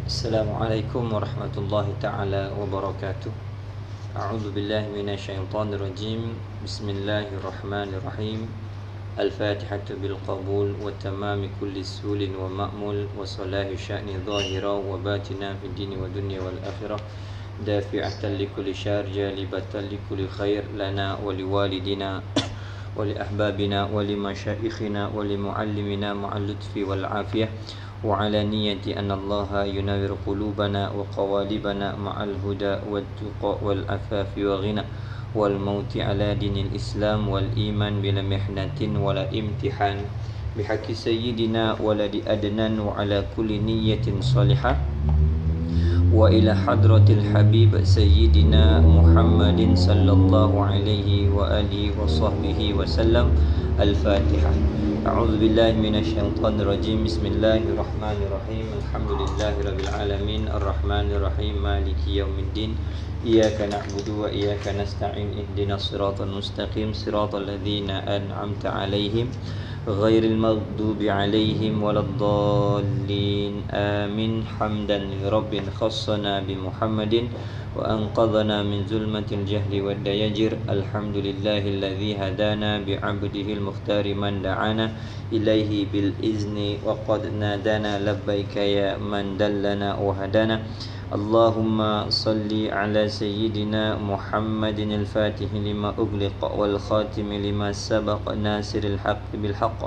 Assalamualaikum warahmatullahi ta'ala wabarakatuh. A'udzu billahi minasyaitonir rajim. Bismillahirrahmanirrahim. Al-Fatihatu bil qabul wa tamami kulli sulin wa ma'mul wa salahi sya'ni zahira wa batina fid dini wa dunya wal akhirah. Dafi'atan li kulli syarr jalibatan li kulli khair lana wa liwalidina wa li ahbabina wa li masyayikhina wa li muallimina ma'al lutfi wal afiyah وعلى نية أن الله ينور قلوبنا وقوالبنا مع الهدى والتقى والعفاف والغنى والموت على دين الإسلام والإيمان بلا محنة ولا امتحان بحق سيدنا ولد أدنان وعلى كل نية صالحة وإلى حضرة الحبيب سيدنا محمد صلى الله عليه وآله وصحبه وسلم. الفاتحة. أعوذ بالله من الشيطان الرجيم. بسم الله الرحمن الرحيم. الحمد لله رب العالمين الرحمن الرحيم مالك يوم الدين إياك نعبد وإياك نستعين اهدنا الصراط المستقيم صراط الذين أنعمت عليهم غير المغضوب عليهم ولا الضالين آمين. حمدا لرب خصنا بمحمد وأنقذنا من ظلمة الجهل والديجر. الحمد لله الذي هدانا بعبده المختار من دعانا إليه بالإذن وقد نادانا لبيك يا من دلنا وهدانا. اللهم صل على سيدنا محمد الفاتح لما أغلق والخاتم لما سبق ناصر الحق بالحق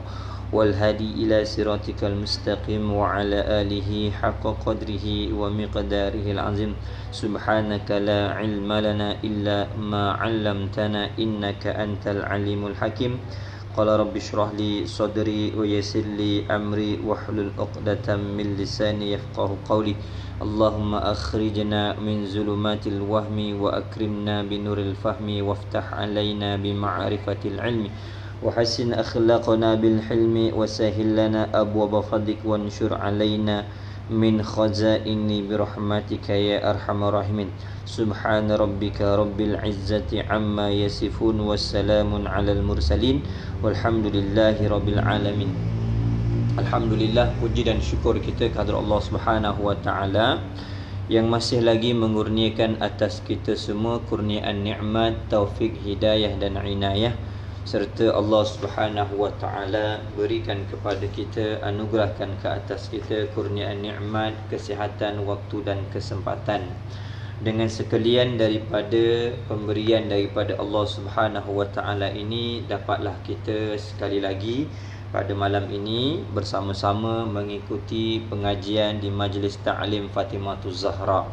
والهادي إلى صراطك المستقيم وعلى آله حق قدره ومقداره العظيم. سبحانك لا علم لنا إلا ما علمتنا إنك أنت العليم الحكيم. قال رب اشرح لي صدري ويسر لي أمري واحلل عقدة من لساني يفقه قولي. اللهم أخرجنا من ظلمات الوهم وأكرمنا بنور الفهم وافتح علينا بمعرفة العلم وحسن أخلاقنا بالحلم وسهل لنا أبواب فضلك وانشر علينا من خزائن برحمتك يا أرحم الراحمين. سبحان ربك رب العزة عما يصفون والسلام على المرسلين والحمد لله رب العالمين. Alhamdulillah, puji dan syukur kita kepada Allah Subhanahu wa taala yang masih lagi mengurniakan atas kita semua kurniaan nikmat, taufik, hidayah dan inayah, serta Allah Subhanahu wa taala berikan kepada kita, anugerahkan ke atas kita kurniaan nikmat, kesihatan, waktu dan kesempatan. Dengan sekalian daripada pemberian daripada Allah Subhanahu wa taala ini, dapatlah kita sekali lagi pada malam ini bersama-sama mengikuti pengajian di Majlis Ta'lim Fatimatuz Zahra,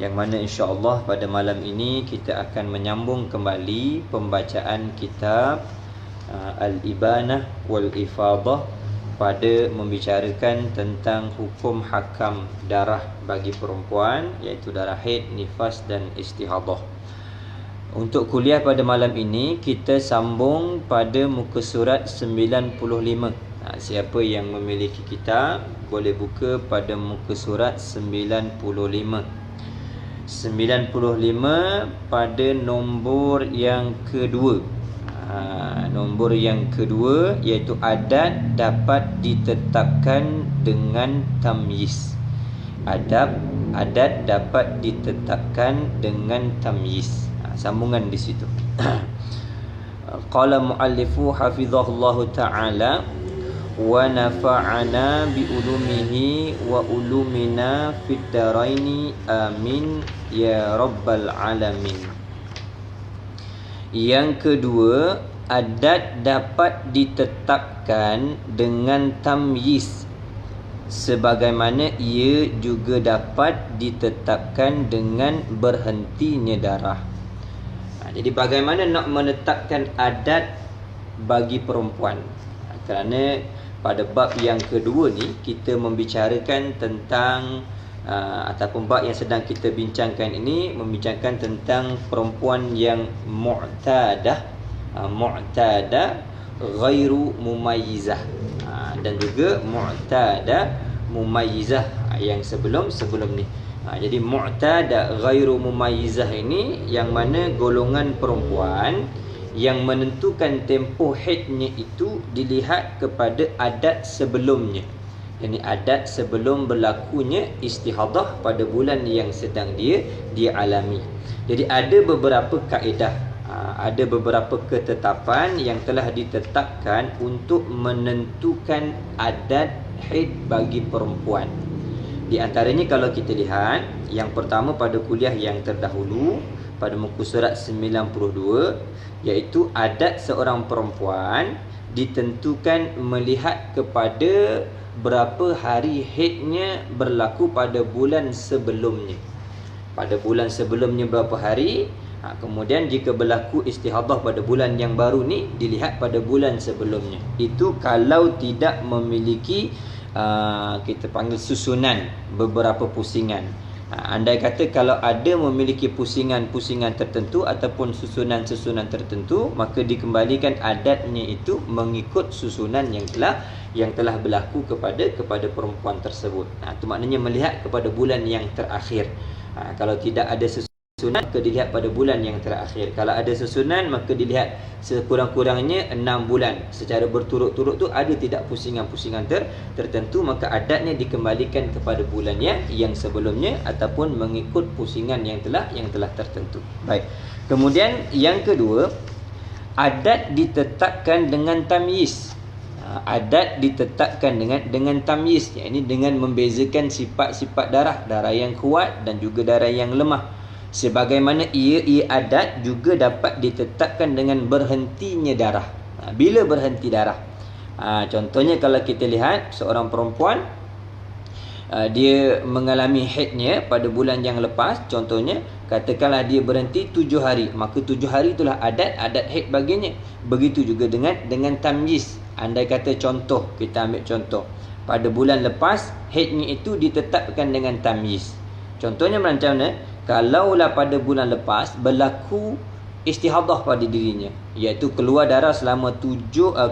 yang mana insya-Allah pada malam ini kita akan menyambung kembali pembacaan kitab Al-Ibanah wal Ifadah pada membicarakan tentang hukum hakam darah bagi perempuan, iaitu darah haid, nifas dan istihadah. Untuk kuliah pada malam ini kita sambung pada muka surat 95. Siapa yang memiliki kitab boleh buka pada muka surat 95. 95 pada nombor yang kedua. Nombor yang kedua iaitu adat dapat ditetapkan dengan tamyiz. Adat dapat ditetapkan dengan tamyiz. Sambungan di situ. Qala muallifu hafizahullahu ta'ala wa nafa'ana bi ulumihi wa ulumina fid daraini amin ya rabbal alamin. Yang kedua, adat dapat ditetapkan dengan tamyiz, sebagaimana ia juga dapat ditetapkan dengan berhentinya darah. Jadi bagaimana nak menetapkan adat bagi perempuan? Kerana pada bab yang kedua ni kita membicarakan tentang ataupun bab yang sedang kita bincangkan ini membincangkan tentang perempuan yang mu'tadah ghairu mumayyizah, dan juga mu'tadah mumayyizah yang sebelum ni. Jadi mu'tada ghairu mumayyizah ini yang mana golongan perempuan yang menentukan tempoh haidnya itu dilihat kepada adat sebelumnya. Ini adat sebelum berlakunya istihadah pada bulan yang sedang dia alami. Jadi ada beberapa kaedah, ada beberapa ketetapan yang telah ditetapkan untuk menentukan adat haid bagi perempuan. Di antaranya kalau kita lihat, yang pertama pada kuliah yang terdahulu pada muka surat 92, iaitu adat seorang perempuan ditentukan melihat kepada berapa hari haidnya berlaku pada bulan sebelumnya. Pada bulan sebelumnya berapa hari, kemudian jika berlaku istihadah pada bulan yang baru ni, dilihat pada bulan sebelumnya. Itu kalau tidak memiliki kita panggil susunan beberapa pusingan. Andai kata kalau ada memiliki pusingan-pusingan tertentu ataupun susunan-susunan tertentu, maka dikembalikan adatnya itu mengikut susunan yang telah berlaku kepada perempuan tersebut. Itu maknanya melihat kepada bulan yang terakhir. Kalau tidak ada susunan, maka dilihat pada bulan yang terakhir. Kalau ada susunan, maka dilihat sekurang-kurangnya 6 bulan secara berturut-turut tu ada tidak pusingan-pusingan tertentu, maka adatnya dikembalikan kepada bulan yang sebelumnya ataupun mengikut pusingan yang telah tertentu. Baik. Kemudian yang kedua, adat ditetapkan dengan tamyiz. Adat ditetapkan dengan tamyiz, yakni dengan membezakan sifat-sifat darah yang kuat dan juga darah yang lemah. Sebagaimana ia adat juga dapat ditetapkan dengan berhentinya darah. Bila berhenti darah? Contohnya kalau kita lihat seorang perempuan, dia mengalami haidnya pada bulan yang lepas, contohnya katakanlah dia berhenti 7 hari, maka 7 hari itulah adat haid baginya. Begitu juga dengan tamyiz. Andai kata contoh, kita ambil contoh, pada bulan lepas haidnya itu ditetapkan dengan tamyiz. Contohnya macam mana? Kalaulah pada bulan lepas berlaku istihadah pada dirinya, iaitu keluar darah selama 20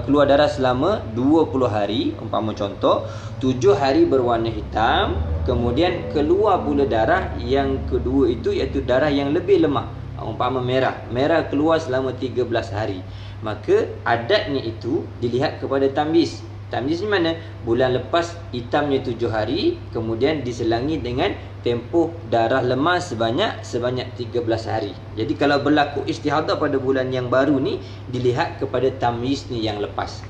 hari, umpama contoh 7 hari berwarna hitam, kemudian keluar pula darah yang kedua itu, iaitu darah yang lebih lemah, umpama merah keluar selama 13 hari, maka adatnya itu dilihat kepada tamyiz. Tamyiz ni mana? Bulan lepas hitamnya 7 hari, kemudian diselangi dengan tempoh darah lemah sebanyak 13 hari. Jadi kalau berlaku istihadah pada bulan yang baru ni, dilihat kepada tamyiznya yang lepas.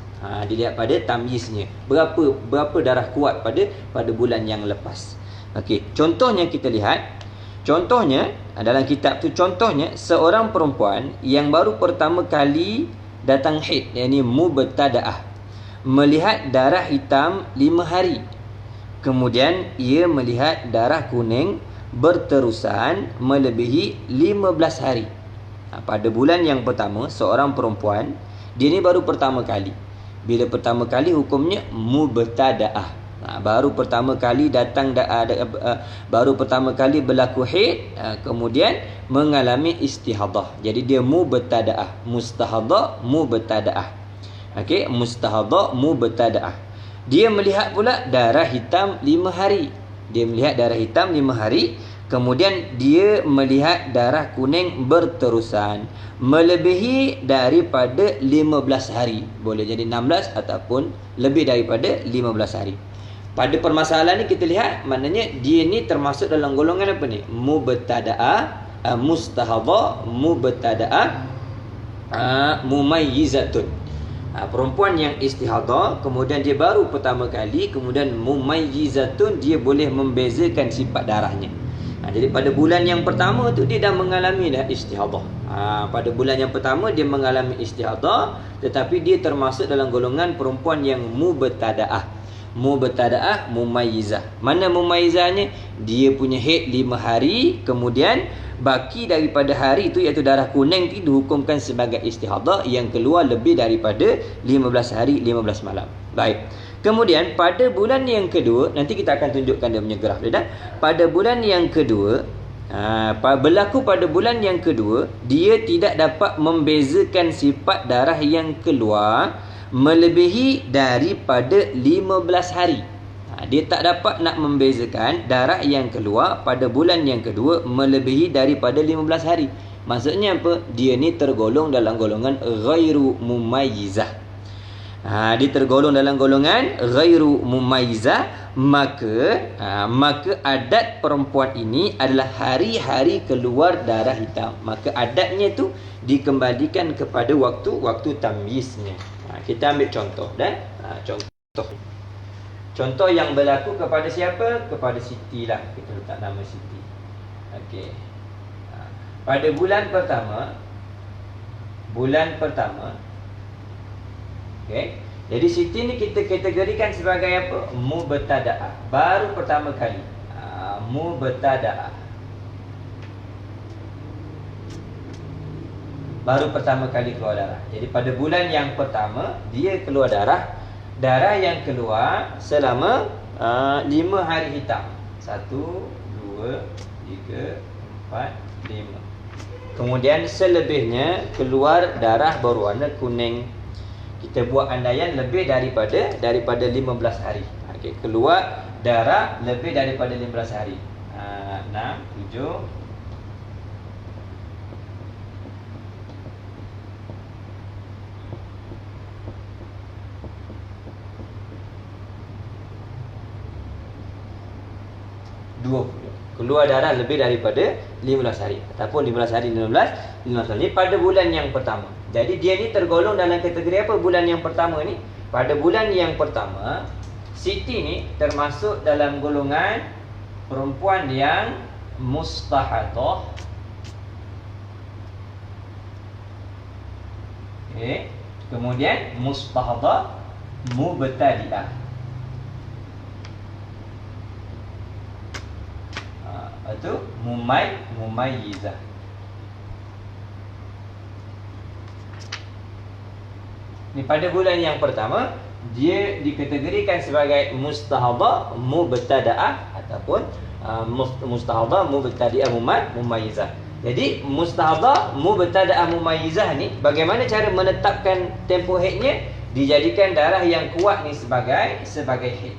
Dilihat pada tamyiznya. Berapa darah kuat pada bulan yang lepas. Okey, contohnya kita lihat. Contohnya dalam kitab tu, contohnya seorang perempuan yang baru pertama kali datang haid, yakni mubtadaah, melihat darah hitam 5 hari. Kemudian ia melihat darah kuning berterusan melebihi 15 hari. Pada bulan yang pertama, seorang perempuan, dia ni baru pertama kali. Bila pertama kali, hukumnya mubtadaah. Baru pertama kali baru pertama kali berlaku haid, kemudian mengalami istihadah. Jadi dia mubtadaah, mustahadah, mubtadaah. Okey, mustahadah, mubtadaah. Dia melihat pula darah hitam 5 hari. Dia melihat darah hitam 5 hari. Kemudian dia melihat darah kuning berterusan melebihi daripada 15 hari. Boleh jadi 16 ataupun lebih daripada 15 hari. Pada permasalahan ni kita lihat, maknanya dia ni termasuk dalam golongan apa ni? Mubtadaah, mustahadah, mubtadaah, mumayyizatun. Perempuan yang istihadah, kemudian dia baru pertama kali, kemudian mumayyizatun, dia boleh membezakan sifat darahnya. Jadi pada bulan yang pertama tu dia dah mengalami dah istihadah. Pada bulan yang pertama dia mengalami istihadah, tetapi dia termasuk dalam golongan perempuan yang mubtadaah. Mubtadaah, mumayyizah. Mana mumayyizahnya? Dia punya haid 5 hari, kemudian baki daripada hari itu, iaitu darah kuning itu dihukumkan sebagai istihadah yang keluar lebih daripada 15 hari 15 malam. Baik. Kemudian pada bulan yang kedua, nanti kita akan tunjukkan dia punya graf dia dah. Pada bulan yang kedua, berlaku pada bulan yang kedua, dia tidak dapat membezakan sifat darah yang keluar melebihi daripada 15 hari. Dia tak dapat nak membezakan darah yang keluar pada bulan yang kedua melebihi daripada 15 hari. Maksudnya apa? Dia ni tergolong dalam golongan ghairu mumayyizah. Dia tergolong dalam golongan ghairu mumayyizah, maka adat perempuan ini adalah hari-hari keluar darah hitam. Maka adatnya tu dikembalikan kepada waktu tamyiznya. Kita ambil contoh dan contoh yang berlaku kepada siapa? Kepada Siti lah. Kita letak nama Siti. Okey. Pada bulan pertama. Okey. Jadi Siti ni kita kategorikan sebagai apa? Mubtada'ah. Baru pertama kali. Mubtada'ah. Baru pertama kali keluar darah. Jadi pada bulan yang pertama dia keluar darah. Darah yang keluar selama 5 hari hitam. 1, 2, 3, 4, 5. Kemudian selebihnya keluar darah berwarna kuning. Kita buat andaian lebih daripada 15 hari. Okey, keluar darah lebih daripada 15 hari. 6, 7, 20. Keluar darah lebih daripada 15 hari ataupun 15 hari 15 hari pada bulan yang pertama. Jadi dia ni tergolong dalam kategori apa bulan yang pertama ni? Pada bulan yang pertama, Siti ni termasuk dalam golongan perempuan yang mustahadah. Okey. Kemudian mustahadah, mubtadi'ah. Itu mumayyizah. Ni pada bulan yang pertama dia dikategorikan sebagai mustahadah mubtada'ah ataupun mustahadah mubtadi'ah mumayyizah. Jadi mustahadah mubtada'ah mumayyizah ni bagaimana cara menetapkan tempoh haidnya? Dijadikan darah yang kuat ni sebagai haid.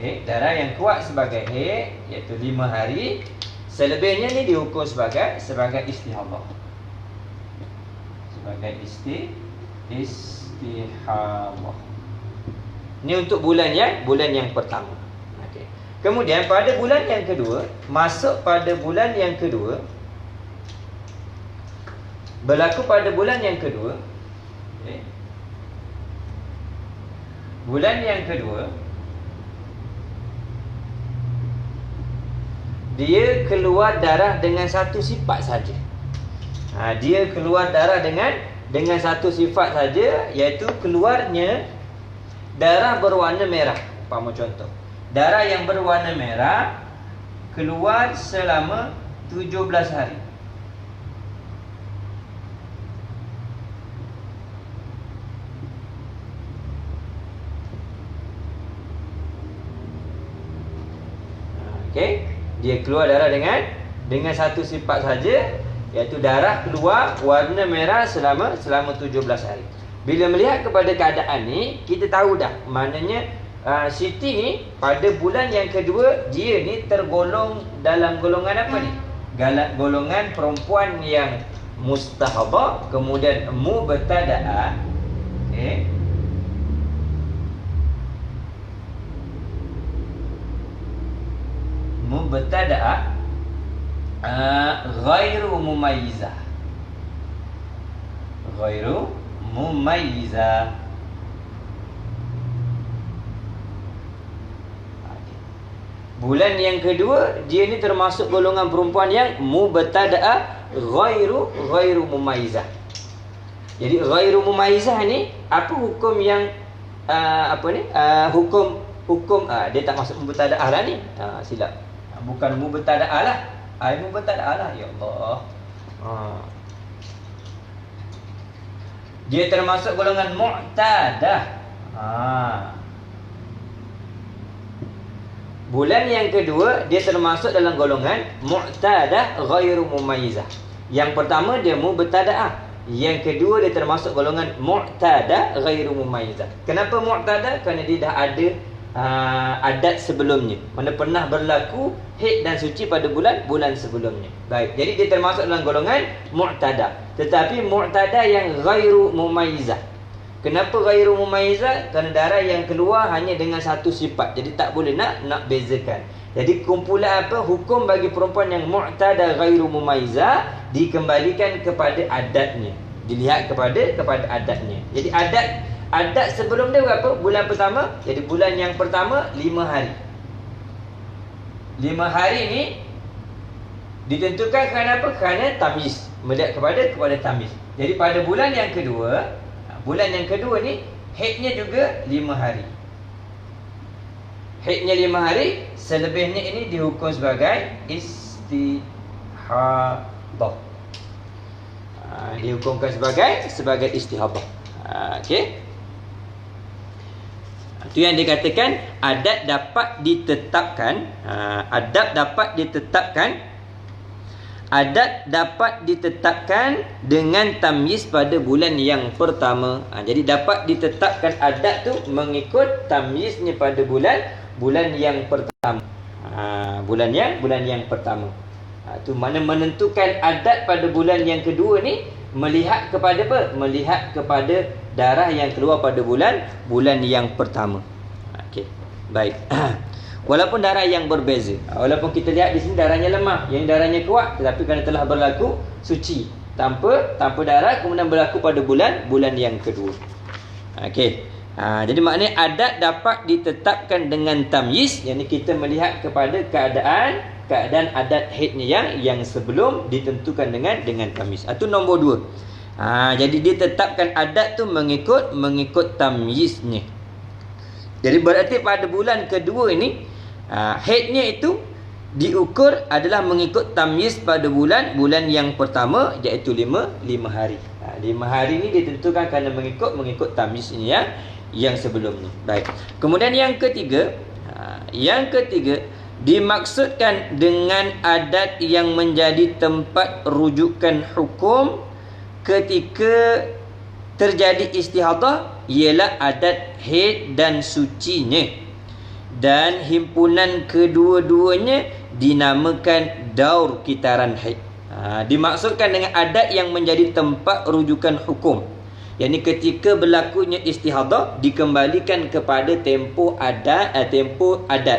Darah yang kuat sebagai haid iaitu 5 hari. Selebihnya ni dihukum sebagai istihadah. Sebagai istihadah. Ni untuk bulan yang pertama. Okey. Kemudian pada bulan yang kedua, masuk pada bulan yang kedua, berlaku pada bulan yang kedua. Okey. Bulan yang kedua dia keluar darah dengan satu sifat saja. Dia keluar darah dengan satu sifat saja, iaitu keluarnya darah berwarna merah. Umpama contoh, darah yang berwarna merah keluar selama 17 hari. Okey. Dia keluar darah dengan satu sifat saja, iaitu darah keluar warna merah selama 17 hari. Bila melihat kepada keadaan ni, kita tahu dah maknanya Siti ni pada bulan yang kedua dia ni tergolong dalam golongan apa ni? Golongan perempuan yang mustahadah, kemudian mubtada'ah. Okey. Mubtada'ah ghairu mumayyizah. Ghairu mumayyizah. Bulan yang kedua dia ni termasuk golongan perempuan yang mubtada'ah ghairu mumayyizah. Jadi ghairu mumayyizah ni apa hukum yang hukum dia tak masuk mubtada'ah lah ni. Silap. Bukan mubtada'ah lah. Mubtada'ah lah. Ya Allah. Dia termasuk golongan mu'tadah. Bulan yang kedua dia termasuk dalam golongan mu'tadah ghairu mumayyizah. Yang pertama dia mubtada'ah. Yang kedua dia termasuk golongan mu'tadah ghairu mumayyizah. Kenapa mu'tadah? Kerana dia dah ada adat sebelumnya, mana pernah berlaku haid dan suci pada bulan sebelumnya. Baik, jadi dia termasuk dalam golongan mu'tadah. Tetapi mu'tadah yang ghairu mumayyizah, Kenapa ghairu mumayyizah? Kerana darah yang keluar hanya dengan satu sifat. Jadi tak boleh nak bezakan. Jadi kumpulan apa? Hukum bagi perempuan yang mu'tada ghairu mumayyizah dikembalikan kepada adatnya. Dilihat kepada adatnya. Jadi adat sebelum dia berapa? Bulan pertama. Jadi bulan yang pertama 5 hari. 5 hari ni ditentukan kerana apa? Kerana tamyiz. Melihat kepada tamyiz. Jadi pada bulan yang kedua ni haidnya juga 5 hari. Haidnya 5 hari, selebihnya ini dihukum sebagai istihadah. Dihukumkan sebagai istihadah. Okey. Itu yang dikatakan adat dapat ditetapkan. Adat dapat ditetapkan dengan tamyiz pada bulan yang pertama. Jadi dapat ditetapkan adat tu mengikut tamyiznya pada bulan yang pertama. Bulan yang pertama. Tu mana menentukan adat pada bulan yang kedua ni melihat kepada apa? Melihat kepada darah yang keluar pada bulan yang pertama. Okey. Baik. Walaupun darah yang berbeza. Walaupun kita lihat di sini darahnya lemah, yang darahnya kuat, tetapi kerana telah berlaku suci tanpa darah, kemudian berlaku pada bulan yang kedua. Okey. Jadi maknanya adat dapat ditetapkan dengan tamyiz, yakni kita melihat kepada keadaan adat haidnya yang sebelum ditentukan dengan tamyiz. Itu nombor 2. Jadi ditetapkan adat tu mengikut tamyiznya. Jadi berarti pada bulan kedua ini haidnya itu diukur adalah mengikut tamyiz pada bulan yang pertama, iaitu 5 hari. 5 hari ini ditentukan kerana mengikut tamyiz ini yang sebelumnya. Baik. Kemudian yang ketiga dimaksudkan dengan adat yang menjadi tempat rujukan hukum ketika terjadi istihadah ialah adat haid dan sucinya, dan himpunan kedua-duanya dinamakan daur kitaran haid. Dimaksudkan dengan adat yang menjadi tempat rujukan hukum, yakni ketika berlakunya istihadah dikembalikan kepada tempoh adat.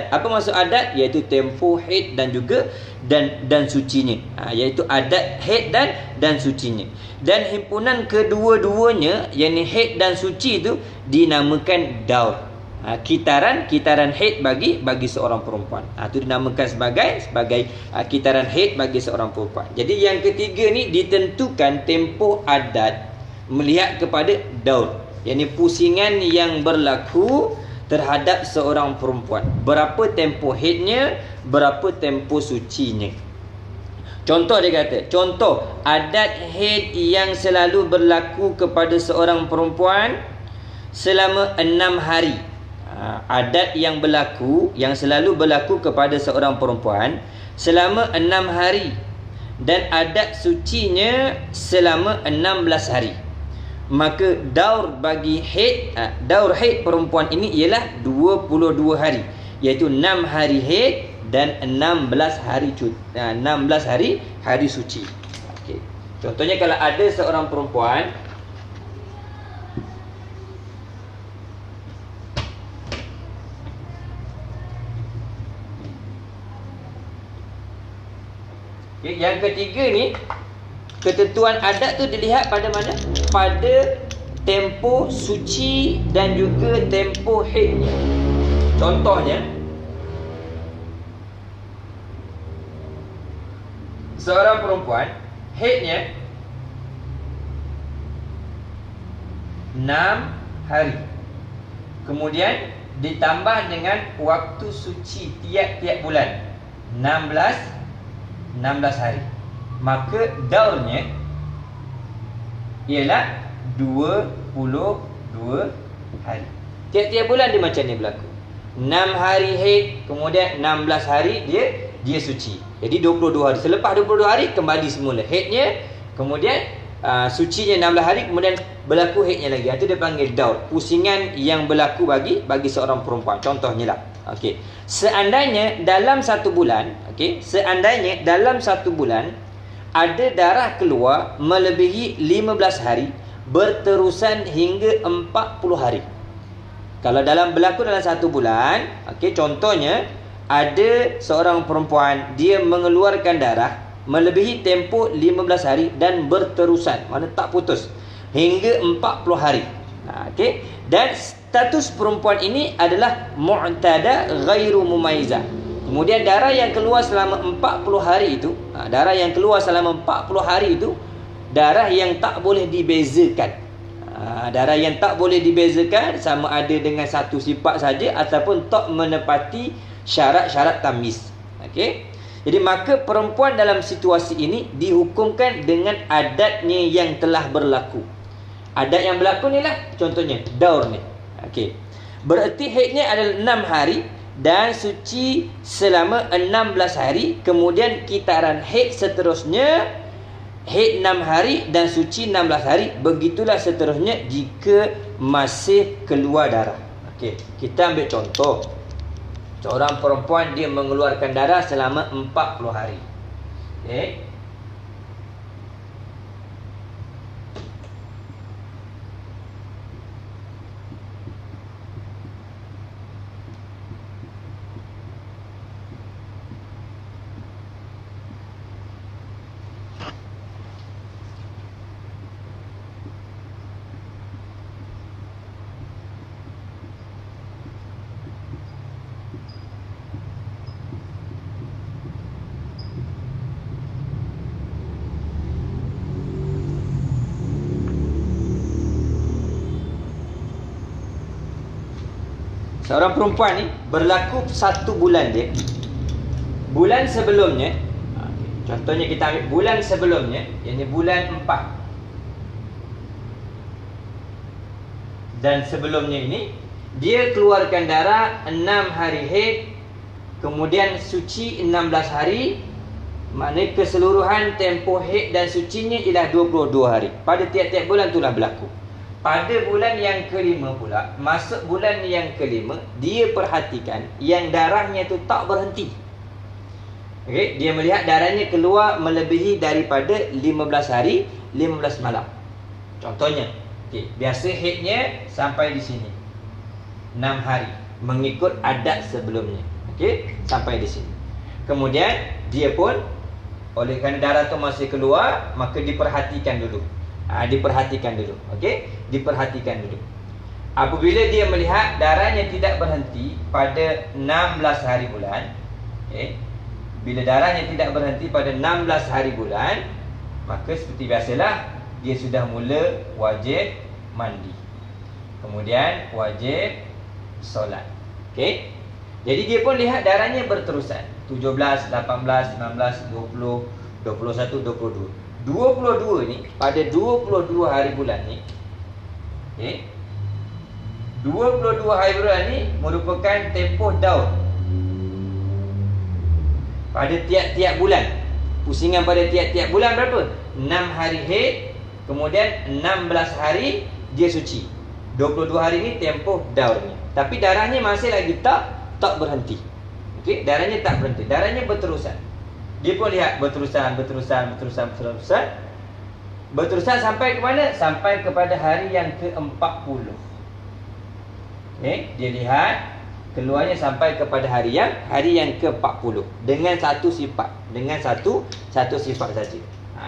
Apa maksud adat? Iaitu tempoh haid dan juga dan sucinya. Iaitu adat haid dan sucinya. Dan himpunan kedua-duanya, yakni haid dan suci itu dinamakan daur. Kitaran haid bagi seorang perempuan. Itu dinamakan sebagai kitaran haid bagi seorang perempuan. Jadi yang ketiga ni ditentukan tempoh adat melihat kepada daur, yakni pusingan yang berlaku terhadap seorang perempuan. Berapa tempoh haidnya, berapa tempoh sucinya. Contoh dia kata, adat haid yang selalu berlaku kepada seorang perempuan selama 6 hari. Adat yang selalu berlaku kepada seorang perempuan selama 6 hari, dan adat sucinya selama 16 hari. Maka daur haid perempuan ini ialah 22 hari, iaitu 6 hari haid dan 16 hari suci. Okey. Contohnya kalau ada seorang perempuan yang ketiga ni, ketentuan adat tu dilihat pada mana? Pada tempoh suci dan juga tempoh haidnya. Contohnya, seorang perempuan haidnya 6 hari. Kemudian ditambah dengan waktu suci tiap-tiap bulan 16 hari. Maka daurnya ialah 22 hari. Tiap-tiap bulan dia macam ni berlaku. 6 hari haid, kemudian 16 hari dia suci. Jadi 22 hari. Selepas 22 hari kembali semula haidnya, kemudian sucinya 16 hari, kemudian berlaku haidnya lagi. Itu dia panggil daur, pusingan yang berlaku bagi seorang perempuan. Contohnya lah. Okey. Seandainya dalam satu bulan ada darah keluar melebihi 15 hari, berterusan hingga 40 hari. Kalau berlaku dalam 1 bulan, okey, contohnya ada seorang perempuan, dia mengeluarkan darah melebihi tempoh 15 hari dan berterusan, mana tak putus, hingga 40 hari. Okey, dan status perempuan ini adalah mu'tada ghairu mumayyizah. Kemudian darah yang keluar selama 40 hari itu, darah yang keluar selama 40 hari itu darah yang tak boleh dibezakan. Darah yang tak boleh dibezakan sama ada dengan satu sifat saja ataupun tak menepati syarat-syarat tamyiz. Okey. Jadi maka perempuan dalam situasi ini dihukumkan dengan adatnya yang telah berlaku. Adat yang berlaku ni lah contohnya daur ni. Okey. Bererti haidnya adalah 6 hari dan suci selama 16 hari, kemudian kitaran haid seterusnya haid 6 hari dan suci 16 hari. Begitulah seterusnya jika masih keluar darah. Okey, kita ambil contoh. Seorang perempuan dia mengeluarkan darah selama 40 hari. Okey. Seorang perempuan ni berlaku 1 bulan dia. Bulan sebelumnya, contohnya kita ambil bulan sebelumnya, iaitu bulan 4. Dan sebelumnya ini dia keluarkan darah 6 hari haid, kemudian suci 16 hari. Maknanya keseluruhan tempoh haid dan sucinya ialah 22 hari. Pada tiap-tiap bulan itulah berlaku. Pada bulan yang kelima pula, masuk bulan yang kelima, dia perhatikan yang darahnya tu tak berhenti. Okey, dia melihat darahnya keluar melebihi daripada 15 hari, 15 malam. Contohnya, okey, biasa haidnya sampai di sini 6 hari mengikut adat sebelumnya. Okey, sampai di sini. Kemudian dia pun oleh kerana darah tu masih keluar, maka diperhatikan dulu. Diperhatikan dulu. Okey, diperhatikan dulu. Apabila dia melihat darahnya tidak berhenti pada 16 hari bulan, okey, bila darahnya tidak berhenti pada 16 hari bulan, maka seperti biasalah dia sudah mula wajib mandi, kemudian wajib solat. Okey, jadi dia pun lihat darahnya berterusan 17, 18, 19, 20, 21, 22. 22 ni, pada 22 hari bulan ni, okay, 22 hari bulan ni merupakan tempoh daur. Pada tiap-tiap bulan, pusingan pada tiap-tiap bulan berapa? 6 hari haid, kemudian 16 hari dia suci. 22 hari ni tempoh daurnya. Tapi darahnya masih lagi tak berhenti. Okey, darahnya tak berhenti. Darahnya berterusan. Dia pun lihat berterusan sampai ke mana? Sampai kepada hari yang ke-40. Okey, dia lihat keluarnya sampai kepada hari yang ke-40 dengan satu sifat, satu sifat saja.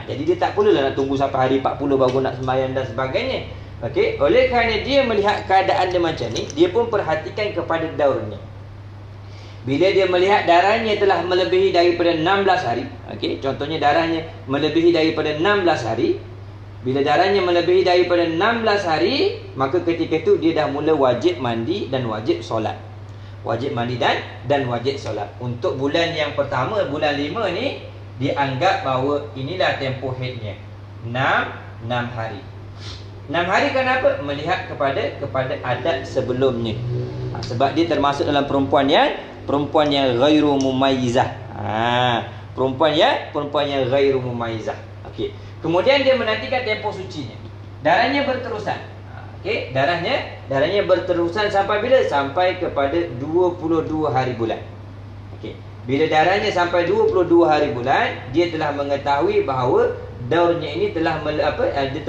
Jadi dia tak perlulah nak tunggu sampai hari 40 baru nak sembahyang dan sebagainya. Okey, oleh kerana dia melihat keadaan dia macam ni, dia pun perhatikan kepada daurnya. Bila dia melihat darahnya telah melebihi daripada 16 hari, okey, contohnya darahnya melebihi daripada 16 hari. Bila darahnya melebihi daripada 16 hari, maka ketika itu dia dah mula wajib mandi dan wajib solat. Wajib mandi dan wajib solat. Untuk bulan yang pertama, bulan 5 ni, dianggap bahawa inilah tempoh haidnya. 6 hari. 6 hari kenapa? Melihat kepada adat sebelumnya. Sebab dia termasuk dalam perempuan yang ghairu mumayyizah. Perempuan yang ghairu mumayyizah. Okey. Kemudian dia menantikan tempoh sucinya. Darahnya berterusan. Okey, darahnya berterusan sampai bila? Sampai kepada 22 hari bulan. Okey. Bila darahnya sampai 22 hari bulan, dia telah mengetahui bahawa daurnya ini telah dia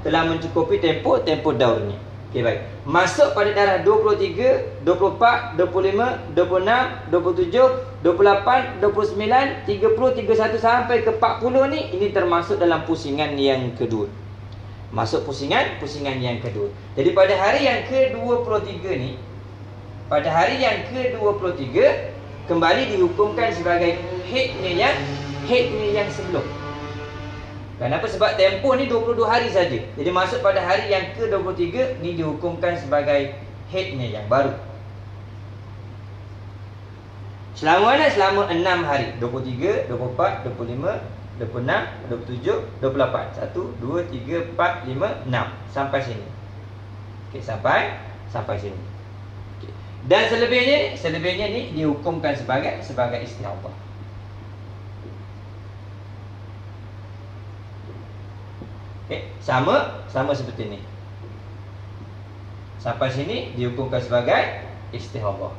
telah mencukupi tempoh daurnya. Okey, baik. Masuk pada darah 23, 24, 25, 26, 27, 28, 29, 30, 31 sampai ke 40 ni, ini termasuk dalam pusingan yang kedua. Masuk pusingan yang kedua. Jadi pada hari yang ke-23 ni, pada hari yang ke-23 kembali dihukumkan sebagai haidnya yang sebelum. Kenapa? Sebab tempoh ni 22 hari saja. Jadi masuk pada hari yang ke-23 ni dihukumkan sebagai haidnya yang baru. Selama mana? Selama 6 hari. 23, 24, 25, 26, 27, 28. 1, 2, 3, 4, 5, 6. Sampai sini. Okey, sampai sini. Okey. Dan selebihnya ni dihukumkan sebagai istihadhah. Okay. Sama seperti ni. Sampai sini dihukumkan sebagai istihadhah.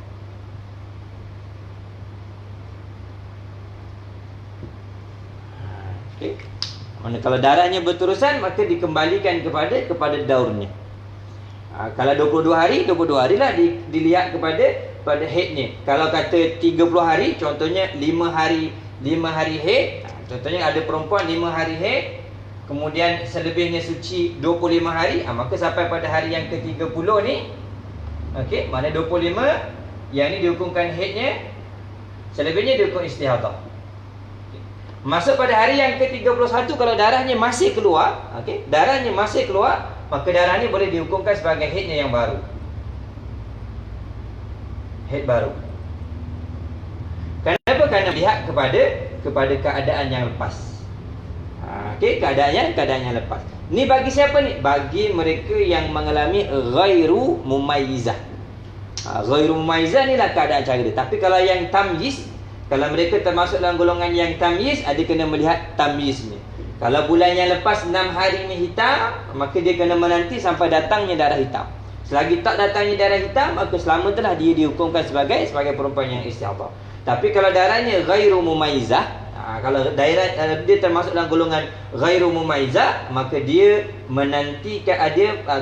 Okay. Mana kalau darahnya berterusan, maka dikembalikan kepada daurnya. Kalau 22 hari lah dilihat pada haidnya. Kalau kata 30 hari, contohnya 5 hari haid. Contohnya ada perempuan 5 hari haid, kemudian selebihnya suci 25 hari, maka sampai pada hari yang ke-30 ni, okey, mana 25 yang ni dihukumkan haidnya, selebihnya dihukum istihadhah. Masuk pada hari yang ke-31, kalau darahnya masih keluar, okey, darahnya masih keluar, maka darah ni boleh dihukumkan sebagai haidnya yang baru. Haid baru. Kenapa? Kerana lihat kepada keadaan yang lepas. Okey, keadaan yang lepas. Ni bagi siapa ni? Bagi mereka yang mengalami ghairu mumayyizah. Ghairu mumayyizah ni lah keadaan cara dia. Tapi kalau yang tamyiz, kalau mereka termasuk dalam golongan yang tamyiz, ada kena melihat tamyiznya. Kalau bulan yang lepas 6 hari ni hitam, maka dia kena menanti sampai datangnya darah hitam. Selagi tak datangnya darah hitam, maka selama telah dia dihukumkan sebagai perempuan yang istihadhah. Tapi kalau darahnya ghairu mumayyizah, kalau daerah dia termasuk dalam golongan ghairu mumayyizah, maka dia menantikan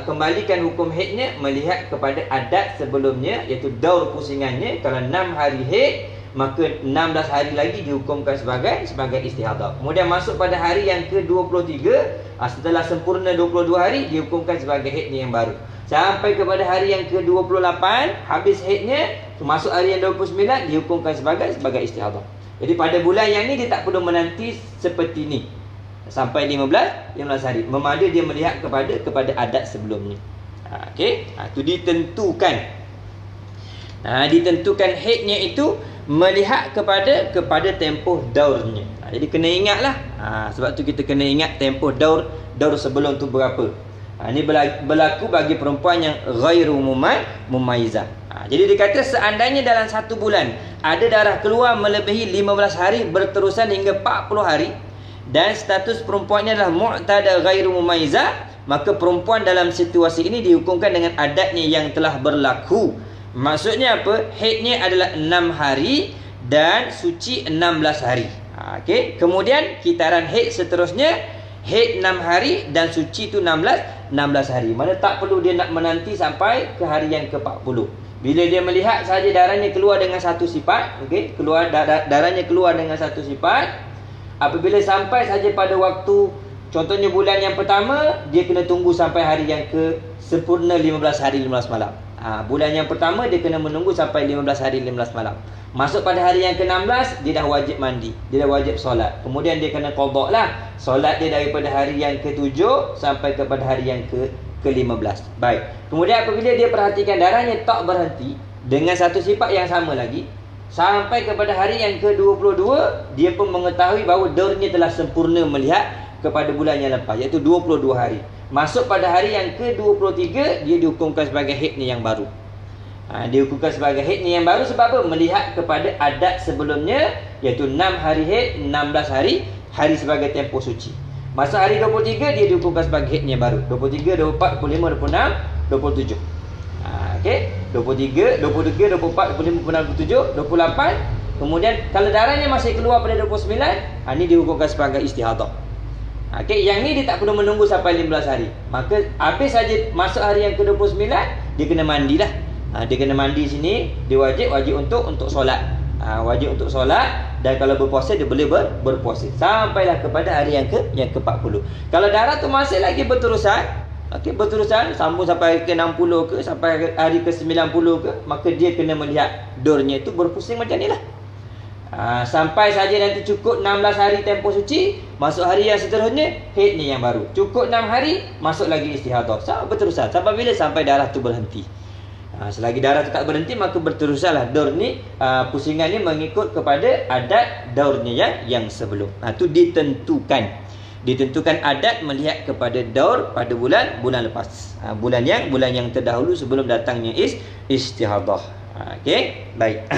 kembalikan hukum haidnya melihat kepada adat sebelumnya, iaitu daur pusingannya. Kalau 6 hari haid, maka 16 hari lagi dihukumkan sebagai istihadhah. Kemudian masuk pada hari yang ke-23, setelah sempurna 22 hari, dihukumkan sebagai haidnya yang baru. Sampai kepada hari yang ke-28, habis haidnya, masuk hari yang 29, dihukumkan sebagai istihadhah. Jadi pada bulan yang ni dia tak perlu menanti seperti ni sampai 15 hari. Memada dia melihat kepada adat sebelumnya. Okey, itu ditentukan. Ditentukan haidnya itu melihat kepada tempoh daurnya. Jadi kena ingatlah. Sebab tu kita kena ingat tempoh daur sebelum tu berapa. Ini berlaku bagi perempuan yang ghairu mumayyizah. Jadi dikata seandainya dalam satu bulan ada darah keluar melebihi 15 hari berterusan hingga 40 hari, dan status perempuannya adalah mu'tada ghairu mumayyizah, maka perempuan dalam situasi ini dihukumkan dengan adatnya yang telah berlaku. Maksudnya apa? Haidnya adalah 6 hari dan suci 16 hari. Okey. Kemudian kitaran haid seterusnya, haid 6 hari dan suci itu 16 hari. Mana tak perlu dia nak menanti sampai ke hari yang ke-40. Bila dia melihat saja darahnya keluar dengan satu sifat, okey, darahnya keluar dengan satu sifat, apabila sampai saja pada waktu, contohnya bulan yang pertama, dia kena tunggu sampai hari yang ke sempurna 15 hari 15 malam. Bulan yang pertama dia kena menunggu sampai 15 hari 15 malam. Masuk pada hari yang ke-16, dia dah wajib mandi, dia dah wajib solat. Kemudian dia kena qada lah solat dia daripada hari yang ke-7 sampai kepada hari yang ke-15. Baik. Kemudian apabila dia perhatikan darahnya tak berhenti dengan satu sifat yang sama lagi, sampai kepada hari yang ke-22, dia pun mengetahui bahawa daurnya telah sempurna melihat kepada bulan yang lepas, iaitu 22 hari. Masuk pada hari yang ke-23, dia dihukumkan sebagai haidnya yang baru. Dihukumkan sebagai haidnya yang baru sebab apa? Melihat kepada adat sebelumnya, iaitu 6 hari haid, 16 hari sebagai tempoh suci. Masuk hari 23, dia dihukumkan sebagai haidnya yang baru. 23, 24, 25, 26, 27. Okey, 23, 24, 25, 26, 27, 28. Kemudian kalau darahnya masih keluar pada 29, ini dihukumkan sebagai istihadhah. Okey, yang ni dia tak perlu menunggu sampai 15 hari. Maka habis saja masuk hari yang ke-29, dia kena mandilah. Dia kena mandi sini, dia wajib untuk solat. Wajib untuk solat, dan kalau berpuasa dia boleh berpuasa sampailah kepada hari yang ke-40. Kalau darah tu masih lagi berterusan, okey, berterusan sambung sampai ke 60 ke, sampai hari ke-90 ke, maka dia kena melihat dornya itu berpusing macam nilah. Sampai saja nanti cukup 16 hari tempoh suci, masuk hari yang seterusnya, haidnya yang baru. Cukup 6 hari, masuk lagi istihadah. Sampai berterusan. Sampai bila? Sampai darah tu berhenti. Selagi darah tu tak berhenti, maka berterusanlah daur ni, pusingan ni mengikut kepada adat daurnya yang sebelum. Itu ditentukan. Ditentukan adat melihat kepada daur pada bulan lepas. Bulan yang terdahulu sebelum datangnya istihadah. Okey, baik.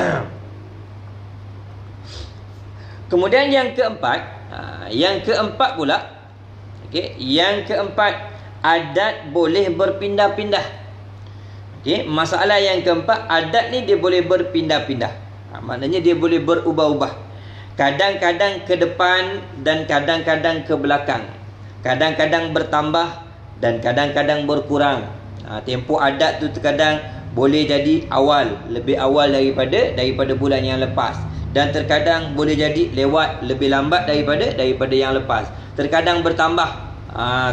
Kemudian yang keempat pula, okey, yang keempat, adat boleh berpindah-pindah. Okey, masalah yang keempat, adat ni dia boleh berpindah-pindah. Maknanya dia boleh berubah-ubah. Kadang-kadang ke depan dan kadang-kadang ke belakang. Kadang-kadang bertambah dan kadang-kadang berkurang. Tempoh adat tu terkadang boleh jadi lebih awal daripada bulan yang lepas. Dan terkadang boleh jadi lewat lebih lambat daripada yang lepas. Terkadang bertambah.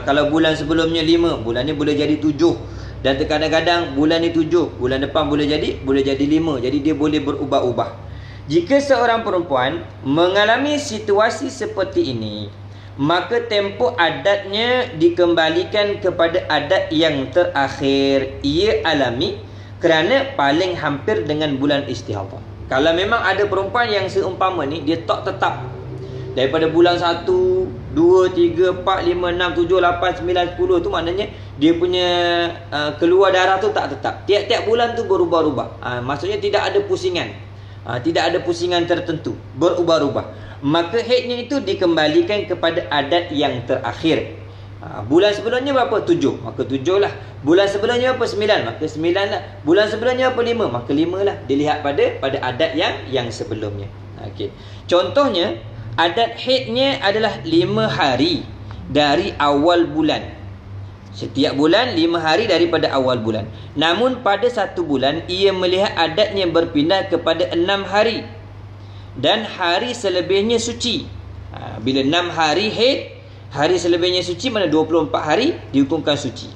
Kalau bulan sebelumnya 5, bulan ni boleh jadi 7. Dan terkadang-kadang bulan ni 7, bulan depan boleh jadi 5. Jadi dia boleh berubah-ubah. Jika seorang perempuan mengalami situasi seperti ini, maka tempoh adatnya dikembalikan kepada adat yang terakhir ia alami kerana paling hampir dengan bulan istihadah. Kalau memang ada perempuan yang seumpama ni, dia tak tetap daripada bulan 1, 2, 3, 4, 5, 6, 7, 8, 9, 10 tu, maknanya dia punya keluar darah tu tak tetap. Tiap-tiap bulan tu berubah-ubah. Maksudnya tidak ada pusingan. Tidak ada pusingan tertentu, berubah-ubah. Maka haidnya itu dikembalikan kepada adat yang terakhir. Bulan sebelumnya berapa? 7, maka 7 lah. Bulan sebelumnya apa? 9, maka 9 lah. Bulan sebelumnya apa? 5, maka 5 lah. Dilihat pada adat yang sebelumnya. Okey. Contohnya, adat haidnya adalah 5 hari dari awal bulan. Setiap bulan 5 hari daripada awal bulan. Namun pada satu bulan ia melihat adatnya berpindah kepada 6 hari. Dan hari selebihnya suci. Bila 6 hari haid, hari selebihnya suci, mana 24 hari dihukumkan suci.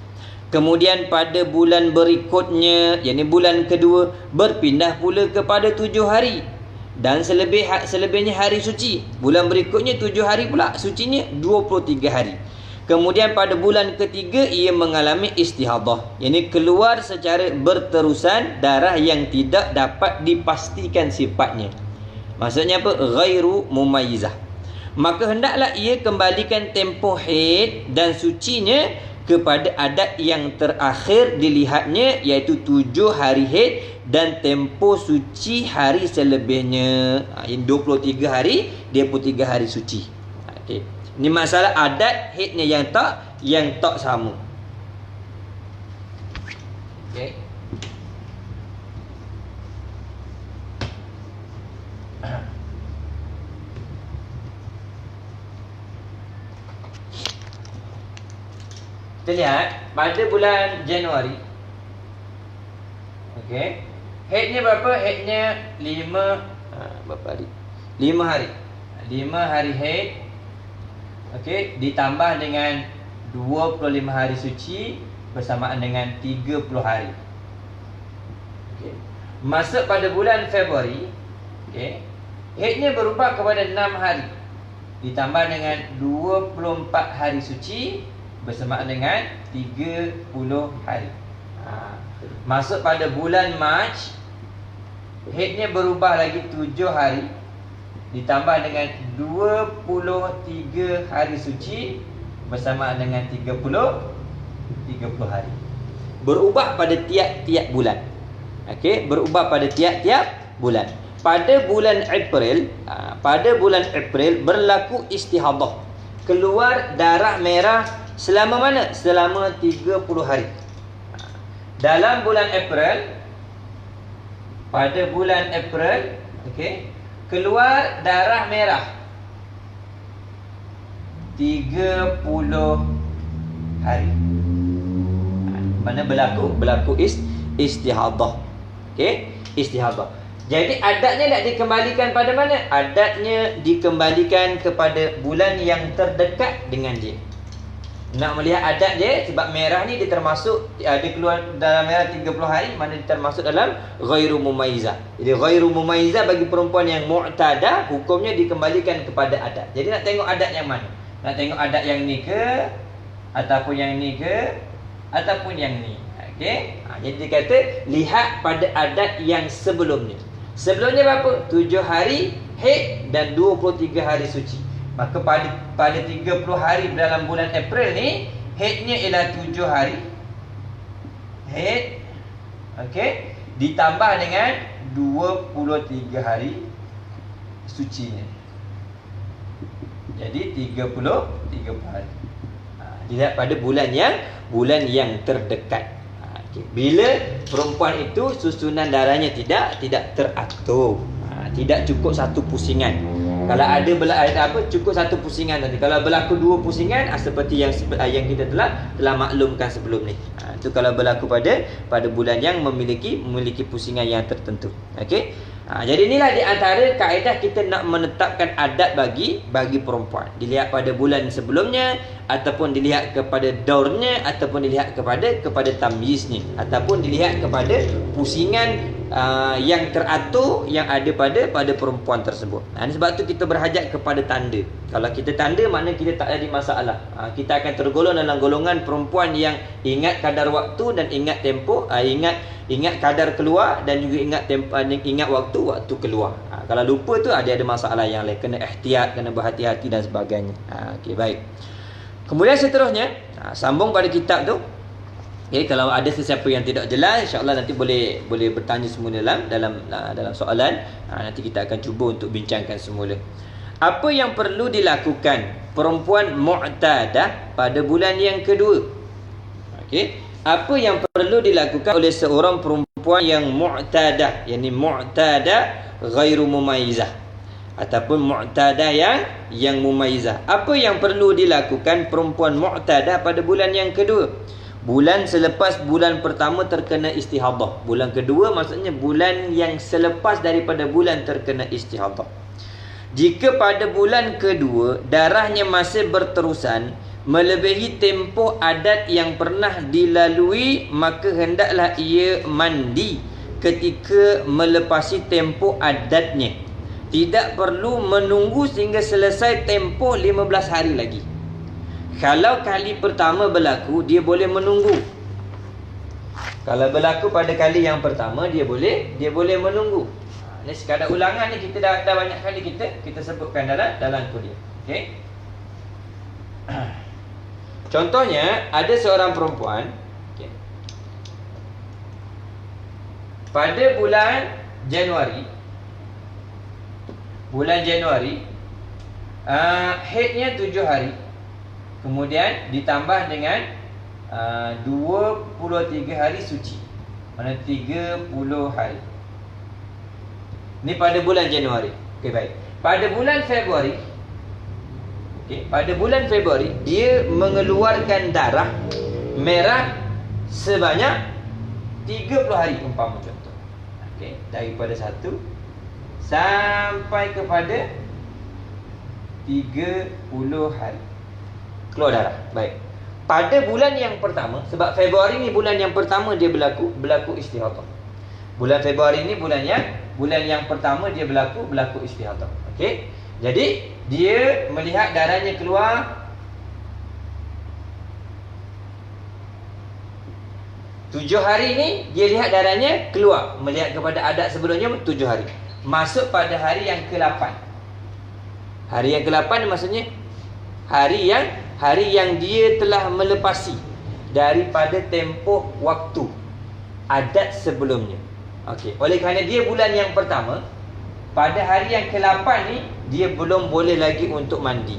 Kemudian pada bulan berikutnya, yakni bulan kedua, berpindah pula kepada 7 hari. Dan selebihnya hari suci. Bulan berikutnya 7 hari pula, sucinya 23 hari. Kemudian pada bulan ketiga ia mengalami istihadah, yakni keluar secara berterusan darah yang tidak dapat dipastikan sifatnya. Maksudnya apa? Ghairu mumayyizah. Maka hendaklah ia kembalikan tempoh haid dan sucinya kepada adat yang terakhir dilihatnya, iaitu 7 hari haid dan tempoh suci hari selebihnya. Yang 23 hari, dia pun 3 hari suci. Okey. Ini masalah adat haidnya yang tak sama. Okey. Kita lihat pada bulan Januari. Okey. Haidnya berapa? Haidnya 5 berapa hari? 5 hari. 5 hari haid. Okey, ditambah dengan 25 hari suci bersamaan dengan 30 hari. Okey. Masuk pada bulan Februari, okey, haidnya berubah kepada 6 hari ditambah dengan 24 hari suci bersamaan dengan 30 hari. Masuk pada bulan Mac, haidnya berubah lagi 7 hari ditambah dengan 23 hari suci bersamaan dengan 30 hari. Berubah pada tiap-tiap bulan. Okey, berubah pada tiap-tiap bulan. Pada bulan April berlaku istihadah. Keluar darah merah selama mana? Selama 30 hari. Dalam bulan April, pada bulan April, okey, keluar darah merah 30 hari. Mana berlaku istihadah. Okey, istihadah. Jadi adatnya nak dikembalikan pada mana? Adatnya dikembalikan kepada bulan yang terdekat dengan dia. Nak melihat adat dia, sebab merah ni dia termasuk, dia keluar dalam merah 30 hari, mana dia termasuk dalam ghairu mumayyizah. Jadi ghairu mumayyizah bagi perempuan yang mu'tadah, hukumnya dikembalikan kepada adat. Jadi nak tengok adat yang mana? Nak tengok adat yang ni ke, ataupun yang ni ke, ataupun yang ni. Okey? Jadi dia kata lihat pada adat yang sebelumnya. Sebelumnya berapa? 7 hari haid dan 23 hari suci. Maka pada 30 hari dalam bulan April ni, haidnya ialah 7 hari haid. Okey, ditambah dengan 23 hari sucinya. Jadi 30 hari. Dilihat pada bulan yang terdekat. Okay. Bila perempuan itu susunan darahnya tidak teratur, tidak cukup satu pusingan. Kalau ada cukup satu pusingan tadi. Kalau berlaku 2 pusingan, seperti yang kita telah maklumkan sebelum ni. Itu kalau berlaku pada bulan yang memiliki pusingan yang tertentu. Okey. Jadi inilah di antara kaedah kita nak menetapkan adat bagi perempuan. Dilihat pada bulan sebelumnya, ataupun dilihat kepada daurnya, ataupun dilihat kepada tamyiznya, ataupun dilihat kepada pusingan yang teratur yang ada pada perempuan tersebut. Sebab tu kita berhajat kepada tanda. Kalau kita tanda, maknanya kita tak ada masalah. Kita akan tergolong dalam golongan perempuan yang ingat kadar waktu dan ingat tempoh, ingat kadar keluar dan juga ingat waktu keluar. Kalau lupa tu ada masalah yang lain, kena ihtiyat, kena berhati-hati dan sebagainya. Okey, baik. Kemudian seterusnya, sambung pada kitab tu. Okay, kalau ada sesiapa yang tidak jelas, insya-Allah nanti boleh bertanya semula dalam soalan. Nanti kita akan cuba untuk bincangkan semula. Apa yang perlu dilakukan perempuan mu'tadah pada bulan yang kedua? Okey, apa yang perlu dilakukan oleh seorang perempuan yang mu'tadah, yakni mu'tadah ghairu mumayyizah, ataupun mu'tadah yang mumayyizah. Apa yang perlu dilakukan perempuan mu'tadah pada bulan yang kedua? Bulan selepas bulan pertama terkena istihadah. Bulan kedua maksudnya bulan yang selepas daripada bulan terkena istihadah. Jika pada bulan kedua darahnya masih berterusan melebihi tempoh adat yang pernah dilalui, maka hendaklah ia mandi ketika melepasi tempoh adatnya. Tidak perlu menunggu sehingga selesai tempoh 15 hari lagi. Kalau kali pertama berlaku, dia boleh menunggu. Kalau berlaku pada kali yang pertama, dia boleh menunggu. Ini sekadar ulangan ni, kita dah banyak kali kita sebutkan dalam kuliah. Okey. Contohnya, ada seorang perempuan, okay, pada bulan Januari, haidnya 7 hari. Kemudian ditambah dengan 23 hari suci. Mana 30 hari. Ini pada bulan Januari. Okey, baik. Pada bulan Februari, dia mengeluarkan darah merah sebanyak 30 hari umpama contoh. Okey, daripada 1 sampai kepada 30 hari keluar darah. Baik. Pada bulan yang pertama, sebab Februari ni bulan yang pertama dia berlaku istihadah. Bulan Februari ni bulan yang pertama dia berlaku istihadah. Okey. Jadi dia melihat darahnya keluar 7 hari ni, dia lihat darahnya keluar. Melihat kepada adat sebelumnya 7 hari. Masuk pada hari yang ke-8. Hari yang ke-8 ni maksudnya hari yang dia telah melepasi daripada tempoh waktu adat sebelumnya. Okey, oleh kerana dia bulan yang pertama, pada hari yang ke-8 ni dia belum boleh lagi untuk mandi,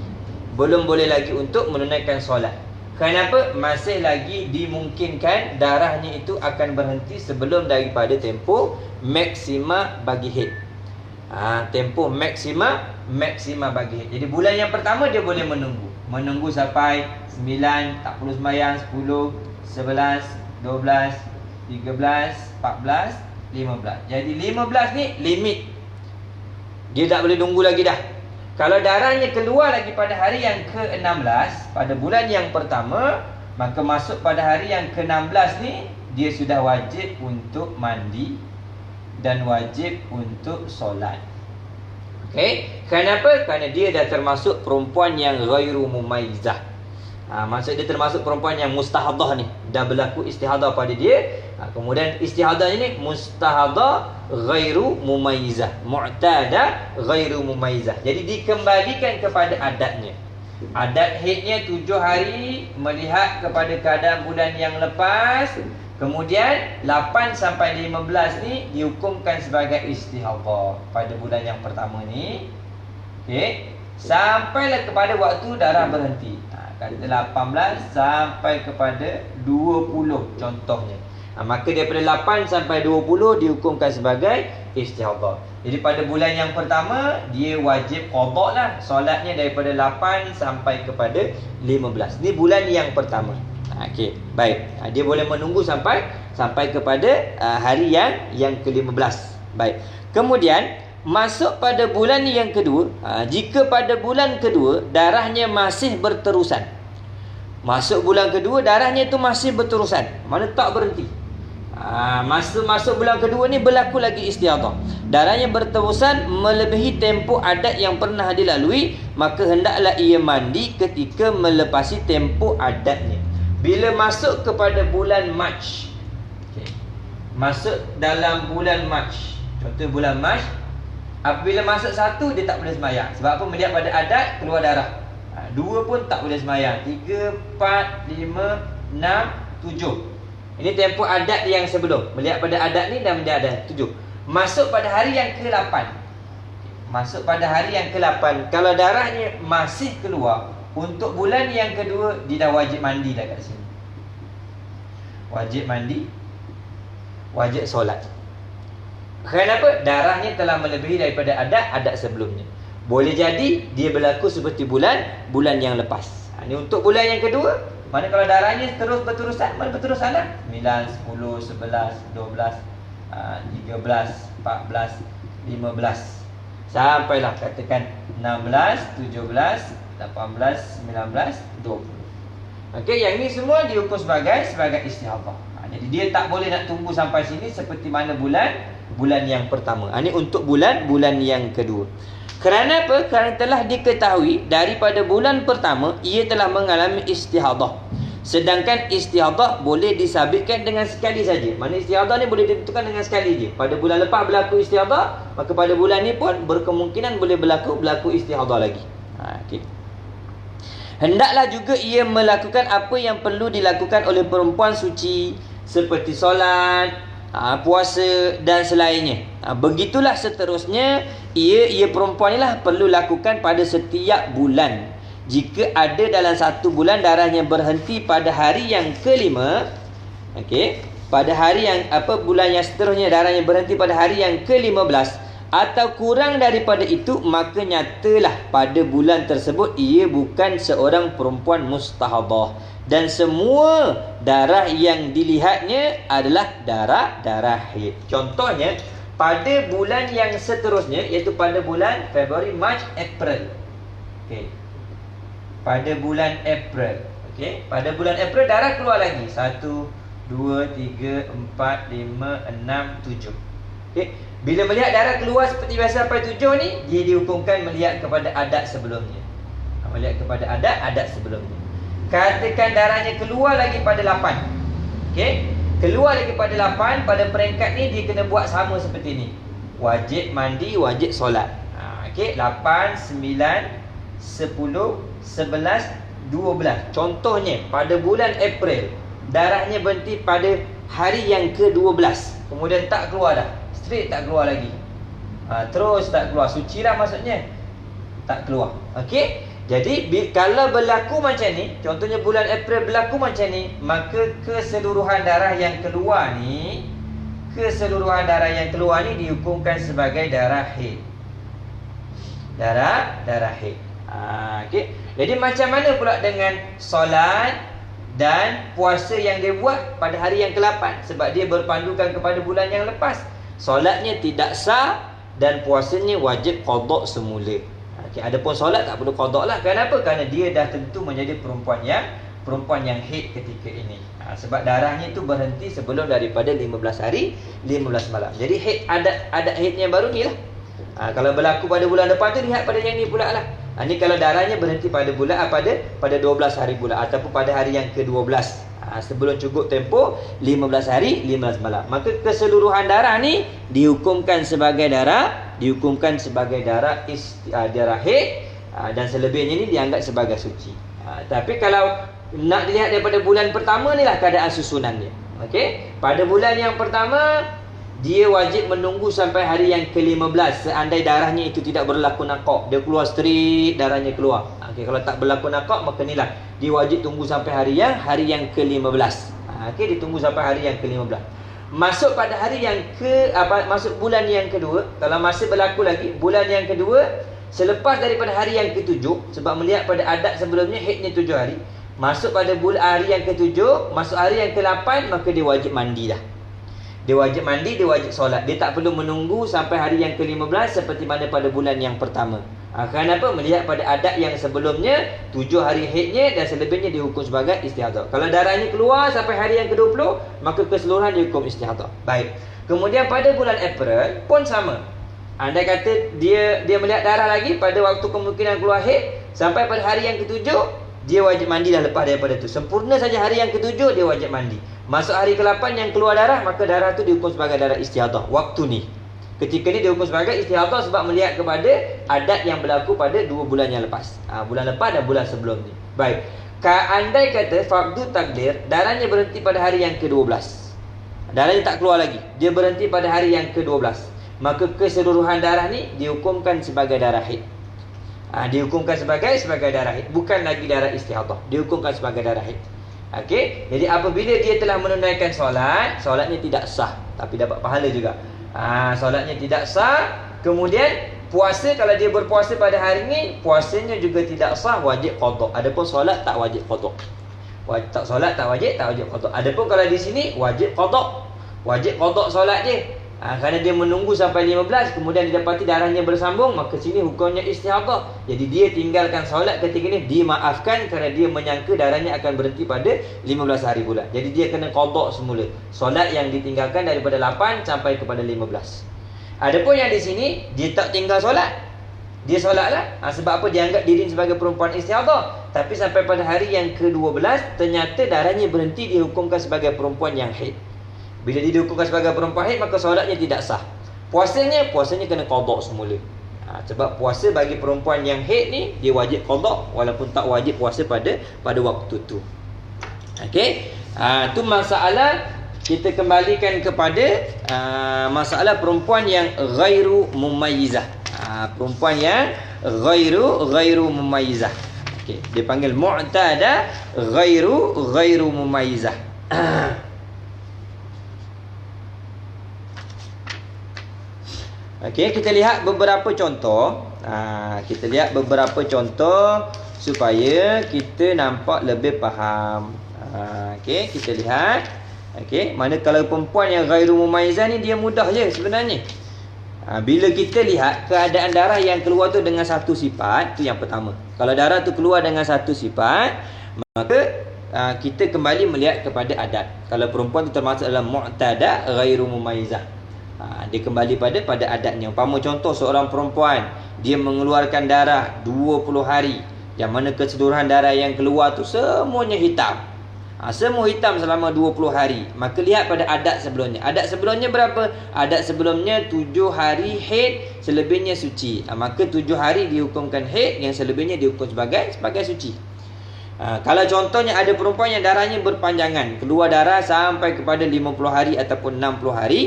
belum boleh lagi untuk menunaikan solat. Kenapa? Masih lagi dimungkinkan darahnya itu akan berhenti sebelum daripada tempoh maksima bagi haid. Tempoh maksima bagi haid. Jadi bulan yang pertama dia boleh menunggu. menunggu sampai 9, tak perlu sembahyang, 10, 11, 12, 13, 14, 15. Jadi 15 ni limit. Dia tak boleh tunggu lagi dah. Kalau darahnya keluar lagi pada hari yang ke-16, pada bulan yang pertama, maka masuk pada hari yang ke-16 ni, dia sudah wajib untuk mandi dan wajib untuk solat. Okey, kenapa? Kerana dia dah termasuk perempuan yang ghairu mumayyizah. Maksud dia termasuk perempuan yang mustahadah ni, dah berlaku istihadah pada dia. Kemudian istihadah ini mustahadah ghairu mumayyizah, mu'tada ghairu mumayyizah. Jadi dikembalikan kepada adatnya. Adat haidnya 7 hari melihat kepada keadaan bulan yang lepas. Kemudian 8 sampai 15 ni dihukumkan sebagai istihadah pada bulan yang pertama ni. Okey, sampailah kepada waktu darah berhenti. Kata 18 sampai kepada 20 contohnya. Maka daripada 8 sampai 20 dihukumkan sebagai istihadah. Jadi pada bulan yang pertama dia wajib qada lah solatnya daripada 8 sampai kepada 15. Ni bulan yang pertama. Okey, baik. Dia boleh menunggu sampai kepada hari yang ke-15. Baik. Kemudian masuk pada bulan yang kedua. Jika pada bulan kedua darahnya masih berterusan. Masuk bulan kedua darahnya tu masih berterusan. Mana tak berhenti. Masuk bulan kedua ni berlaku lagi istihadah. Darahnya berterusan melebihi tempoh adat yang pernah dilalui, maka hendaklah ia mandi ketika melepasi tempoh adatnya. Bila masuk kepada bulan Mac, masuk dalam bulan Mac, contoh bulan Mac, apabila masuk 1 dia tak boleh sembahyang. Sebab apa? Melihat pada adat keluar darah. 2 pun tak boleh sembahyang. 3, 4, 5, 6, 7. Ini tempoh adat yang sebelum. Melihat pada adat ni dan melihat adat 7. Masuk pada hari yang ke-8. Masuk pada hari yang ke-8, kalau darahnya masih keluar, untuk bulan yang kedua dia dah wajib mandi dah kat sini. Wajib mandi, wajib solat. Kenapa? Darahnya telah melebihi daripada adat sebelumnya. Boleh jadi dia berlaku seperti bulan yang lepas. Ini untuk bulan yang kedua. Mana kalau darahnya terus berterusan, mana berterusan lah 9, 10, 11, 12, 13, 14, 15, sampailah katakan 16, 17, 18, 19, 20. Okey, yang ni semua dihukum sebagai istihadah. Jadi dia tak boleh nak tunggu sampai sini seperti mana bulan yang pertama. Ini untuk bulan yang kedua. Kerana apa? Kerana telah diketahui daripada bulan pertama ia telah mengalami istihadah. Sedangkan istihadah boleh disabitkan dengan sekali saja. Mana istihadah ni boleh ditentukan dengan sekali je. Pada bulan lepas berlaku istihadah, maka pada bulan ni pun berkemungkinan boleh berlaku istihadah lagi. Okey. Hendaklah juga ia melakukan apa yang perlu dilakukan oleh perempuan suci, seperti solat, puasa dan selainnya. Begitulah seterusnya ia perempuan ni lah perlu lakukan pada setiap bulan. Jika ada dalam satu bulan darahnya berhenti pada hari yang ke-5, okey, pada hari yang bulan yang seterusnya darahnya berhenti pada hari yang ke-15 atau kurang daripada itu, maka nyatalah pada bulan tersebut ia bukan seorang perempuan mustahadah dan semua darah yang dilihatnya adalah darah haid. Contohnya pada bulan yang seterusnya, iaitu pada bulan Februari, Mac, April. Okey. Pada bulan April. Okey, pada bulan April darah keluar lagi. 1, 2, 3, 4, 5, 6, 7. Okey. Bila melihat darah keluar seperti biasa sampai 7 ni, dia dihukumkan melihat kepada adat sebelumnya. Melihat kepada adat sebelumnya. Katakan darahnya keluar lagi pada 8. Okey? Keluar lagi pada 8, pada peringkat ni dia kena buat sama seperti ni. Wajib mandi, wajib solat. Okey, 8, 9, 10, 11, 12. Contohnya pada bulan April, darahnya berhenti pada hari yang ke-12. Kemudian tak keluar dah. Straight tak keluar lagi. Terus tak keluar. Suci lah maksudnya. Tak keluar. Okey? Jadi kalau berlaku macam ni, contohnya bulan April berlaku macam ni, maka keseluruhan darah yang keluar ni dihukumkan sebagai darah haid. Darah haid. Okey. Jadi macam mana pula dengan solat dan puasa yang dia buat pada hari yang ke-8? Sebab dia berpandukan kepada bulan yang lepas. Solatnya tidak sah dan puasanya wajib qada semula. Okey, adapun solat tak perlu qada lah. Kenapa? Kerana dia dah tentu menjadi perempuan yang haid ketika ini. Sebab darahnya itu berhenti sebelum daripada 15 hari 15 malam. Jadi haid adat haidnya baru ni lah. Kalau berlaku pada bulan depan tu, lihat pada yang ni pula lah. Ni kalau darahnya berhenti pada bulan pada 12 hari bulan ataupun pada hari yang ke-12, sebelum cukup tempoh 15 hari 15 malam. Maka keseluruhan darah ni dihukumkan sebagai darah darah haid, dan selebihnya ni dianggap sebagai suci. Tapi kalau nak dilihat daripada bulan pertama ni lah keadaan susunan dia. Okey, pada bulan yang pertama dia wajib menunggu sampai hari yang ke-15. Seandai darahnya itu tidak berlaku naqaq, dia keluar straight, darahnya keluar. Okey, kalau tak berlaku naqaq, maka inilah dia wajib tunggu sampai hari yang ke-15. Okey, ditunggu sampai hari yang ke-15. Masuk pada hari yang masuk bulan yang kedua, kalau masih berlaku lagi bulan yang kedua selepas daripada hari yang ke-7, sebab melihat pada adat sebelumnya haidnya 7 hari. Masuk pada hari yang ke-7, masuk hari yang ke-8, maka dia wajib mandi dah. Dia wajib mandi, dia wajib solat. Dia tak perlu menunggu sampai hari yang ke-15 seperti mana pada bulan yang pertama. Kenapa? Melihat pada adat yang sebelumnya 7 hari haidnya dan selebihnya dihukum sebagai istihadah. Kalau darahnya keluar sampai hari yang ke-20, maka keseluruhan dihukum istihadah. Baik. Kemudian pada bulan April pun sama. Andai kata dia melihat darah lagi pada waktu kemungkinan keluar haid, sampai pada hari yang ke-7 dia wajib mandi dah lepas daripada tu. Sempurna saja hari yang ke-7 dia wajib mandi. Masuk hari ke-8 yang keluar darah, maka darah tu dihukum sebagai darah istihadah. Waktu ni, ketika ni dihukum sebagai istihadah sebab melihat kepada adat yang berlaku pada 2 bulan yang lepas. Bulan lepas dan bulan sebelum ni. Baik. Andai kata fardu takdir, darahnya berhenti pada hari yang ke-12. Darahnya tak keluar lagi. Dia berhenti pada hari yang ke-12. Maka keseluruhan darah ni dihukumkan sebagai darah haid. Dihukumkan sebagai darah haid, bukan lagi darah istihadah. Dihukumkan sebagai darah haid. Okey, jadi apabila dia telah menunaikan solatnya tidak sah, tapi dapat pahala juga. Solatnya tidak sah. Kemudian puasa, kalau dia berpuasa pada hari ini, puasanya juga tidak sah, wajib qada. Adapun solat tak wajib qada. Solat tak wajib qada. Adapun kalau di sini wajib qada. Wajib qada solat dia. Kerana dia menunggu sampai 15, kemudian didapati darahnya bersambung, maka sini hukumnya istihadah. Jadi dia tinggalkan solat ketika ini, dimaafkan kerana dia menyangka darahnya akan berhenti pada 15 hari bulan. Jadi dia kena qada semula solat yang ditinggalkan daripada 8 sampai kepada 15. Adapun yang di sini dia tak tinggal solat, dia solatlah. Sebab apa? Dia anggap diri sebagai perempuan istihadah, tapi sampai pada hari yang ke-12 ternyata darahnya berhenti, dihukumkan sebagai perempuan yang haid. Bila dia dihukumkan sebagai perempuan haid, maka solatnya tidak sah. Puasanya kena qada semula. Sebab puasa bagi perempuan yang haid ni, dia wajib qada walaupun tak wajib puasa pada waktu tu. Okey. Tu masalah. Kita kembalikan kepada masalah perempuan yang ghairu mumayyizah. Perempuan yang ghairu mumayyizah. Okey, dia panggil mu'tada ghairu mumayyizah. Okey, kita lihat beberapa contoh. Kita lihat beberapa contoh supaya kita nampak lebih faham. Okey, kita lihat. Okey, mana kalau perempuan yang ghairu mumayyizah ni dia mudah je sebenarnya. Bila kita lihat keadaan darah yang keluar tu dengan satu sifat, tu yang pertama. Kalau darah tu keluar dengan satu sifat, maka kita kembali melihat kepada adat. Kalau perempuan tu termasuk dalam mu'tada ghairu mumayyizah. Dia kembali pada adatnya. Umpama contoh seorang perempuan, dia mengeluarkan darah 20 hari, yang mana keseluruhan darah yang keluar tu semuanya hitam. Semua hitam selama 20 hari. Maka lihat pada adat sebelumnya. Adat sebelumnya berapa? Adat sebelumnya 7 hari haid, selebihnya suci. Maka 7 hari dihukumkan haid, yang selebihnya dihukum sebagai suci. Kalau contohnya ada perempuan yang darahnya berpanjangan, keluar darah sampai kepada 50 hari ataupun 60 hari,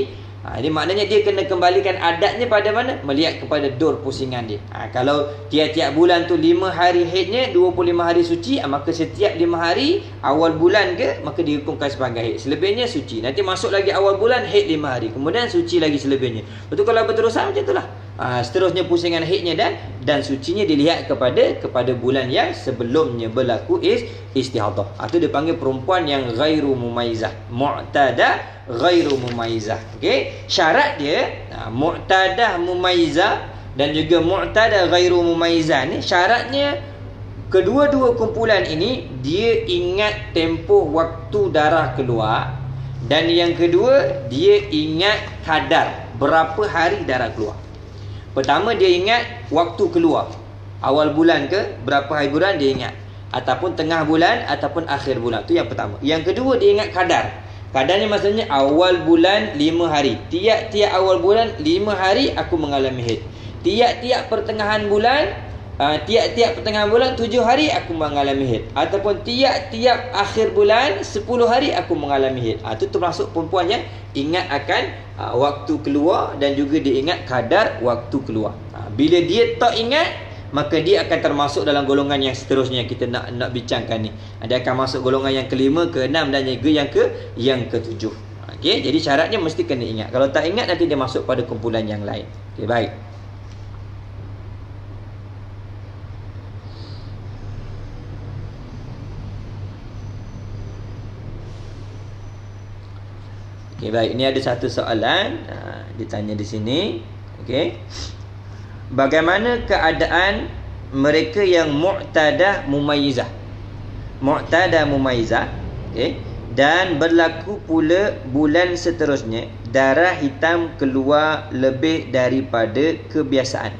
ini maknanya dia kena kembalikan adatnya pada mana? Melihat kepada dur pusingan dia. Kalau tiap-tiap bulan tu 5 hari haidnya, 25 hari suci, maka setiap 5 hari awal bulan ke, maka dihukumkan sebagai haid. Selebihnya suci. Nanti masuk lagi awal bulan haid 5 hari, kemudian suci lagi selebihnya. Betul, kalau berterusan macam itulah. Seterusnya pusingan haidnya dan sucinya dilihat kepada bulan yang sebelumnya berlaku istihadah. Itu dia panggil perempuan yang ghairu mumayyizah. Mu'tada ghairu mumayyizah. Okey, syarat dia mu'tadah mumayyizah dan juga mu'tada ghairu mumayyizah ni syaratnya kedua-dua kumpulan ini dia ingat tempoh waktu darah keluar, dan yang kedua dia ingat kadar berapa hari darah keluar. Pertama dia ingat waktu keluar, awal bulan ke berapa hari bulan dia ingat, ataupun tengah bulan ataupun akhir bulan. Tu yang pertama. Yang kedua dia ingat kadar. Kadarnya maksudnya awal bulan 5 hari. Tiap-tiap awal bulan 5 hari aku mengalami haid. Tiap-tiap pertengahan bulan tiap-tiap pertengahan bulan 7 hari aku mengalami haid. Ataupun tiap-tiap akhir bulan 10 hari aku mengalami haid. Itu termasuk perempuan yang ingat akan waktu keluar dan juga dia ingat kadar waktu keluar. Bila dia tak ingat, maka dia akan termasuk dalam golongan yang seterusnya kita nak bincangkan ni. Dia akan masuk golongan yang kelima, keenam dan juga yang ketujuh. Okey, jadi syaratnya mesti kena ingat. Kalau tak ingat nanti dia masuk pada kumpulan yang lain. Okey, baik. Okey, baik. Ini ada satu soalan ditanya di sini. Okey. Bagaimana keadaan mereka yang mu'tadah mumayyizah? Mu'tadah mumayyizah, okey, dan berlaku pula bulan seterusnya darah hitam keluar lebih daripada kebiasaan.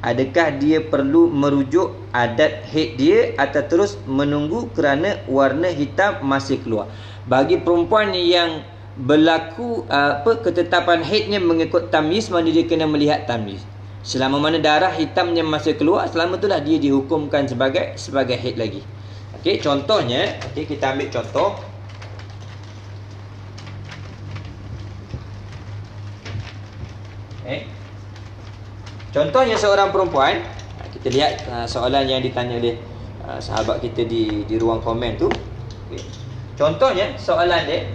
Adakah dia perlu merujuk adat haid dia atau terus menunggu kerana warna hitam masih keluar? Bagi perempuan yang berlaku ketetapan haidnya mengikut tamyiz, mana dia kena melihat tamyiz. Selama mana darah hitamnya masih keluar, selama itulah dia dihukumkan sebagai haid lagi. Okey, contohnya, okey, kita ambil contoh. Contohnya seorang perempuan, kita lihat soalan yang ditanya oleh sahabat kita di ruang komen tu. Okay. Contohnya soalan dia,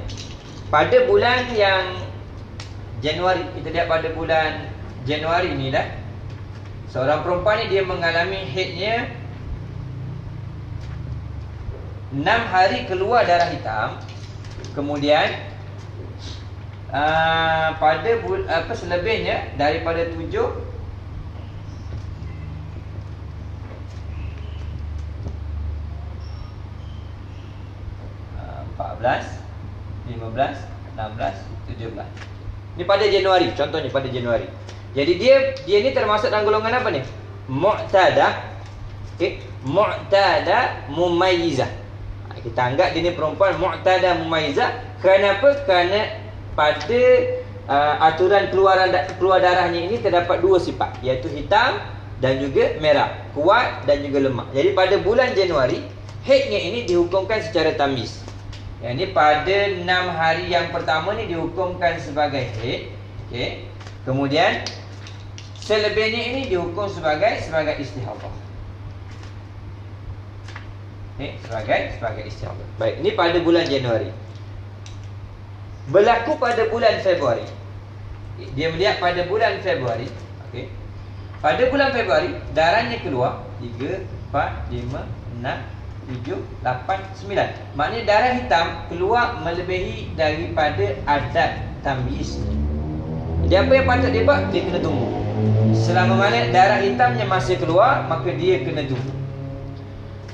pada bulan yang Januari, kita lihat pada bulan Januari ni dah, seorang perempuan ni dia mengalami haidnya 6 hari keluar darah hitam. Kemudian pada selebihnya daripada 7 14 15, 16, 17. Ni pada Januari, contohnya pada Januari. Jadi dia ni termasuk dalam golongan apa ni? Mu'tadah. Okey, mu'tadah mumayyizah. Kita anggap dia ni perempuan mu'tadah mumayyizah. Kerana apa? Kerana pada aturan keluar darahnya ini terdapat dua sifat, iaitu hitam dan juga merah, kuat dan juga lemak. Jadi pada bulan Januari, haidnya ini dihukumkan secara tamyiz. Yang ni pada 6 hari yang pertama ni dihukumkan sebagai haid. Okey. Kemudian selebihnya ini dihukum sebagai istihadah. Okey, sebagai istihadah. Baik, ini pada bulan Januari. Berlaku pada bulan Februari. Dia melihat pada bulan Februari. Okey. Pada bulan Februari darahnya keluar 3, 4, 5, 6, 7, 8, 9. Maknanya darah hitam keluar melebihi daripada adat tamyiz. Jadi apa yang patut dia buat? Dia kena tunggu. Selama mana darah hitamnya masih keluar, maka dia kena tunggu.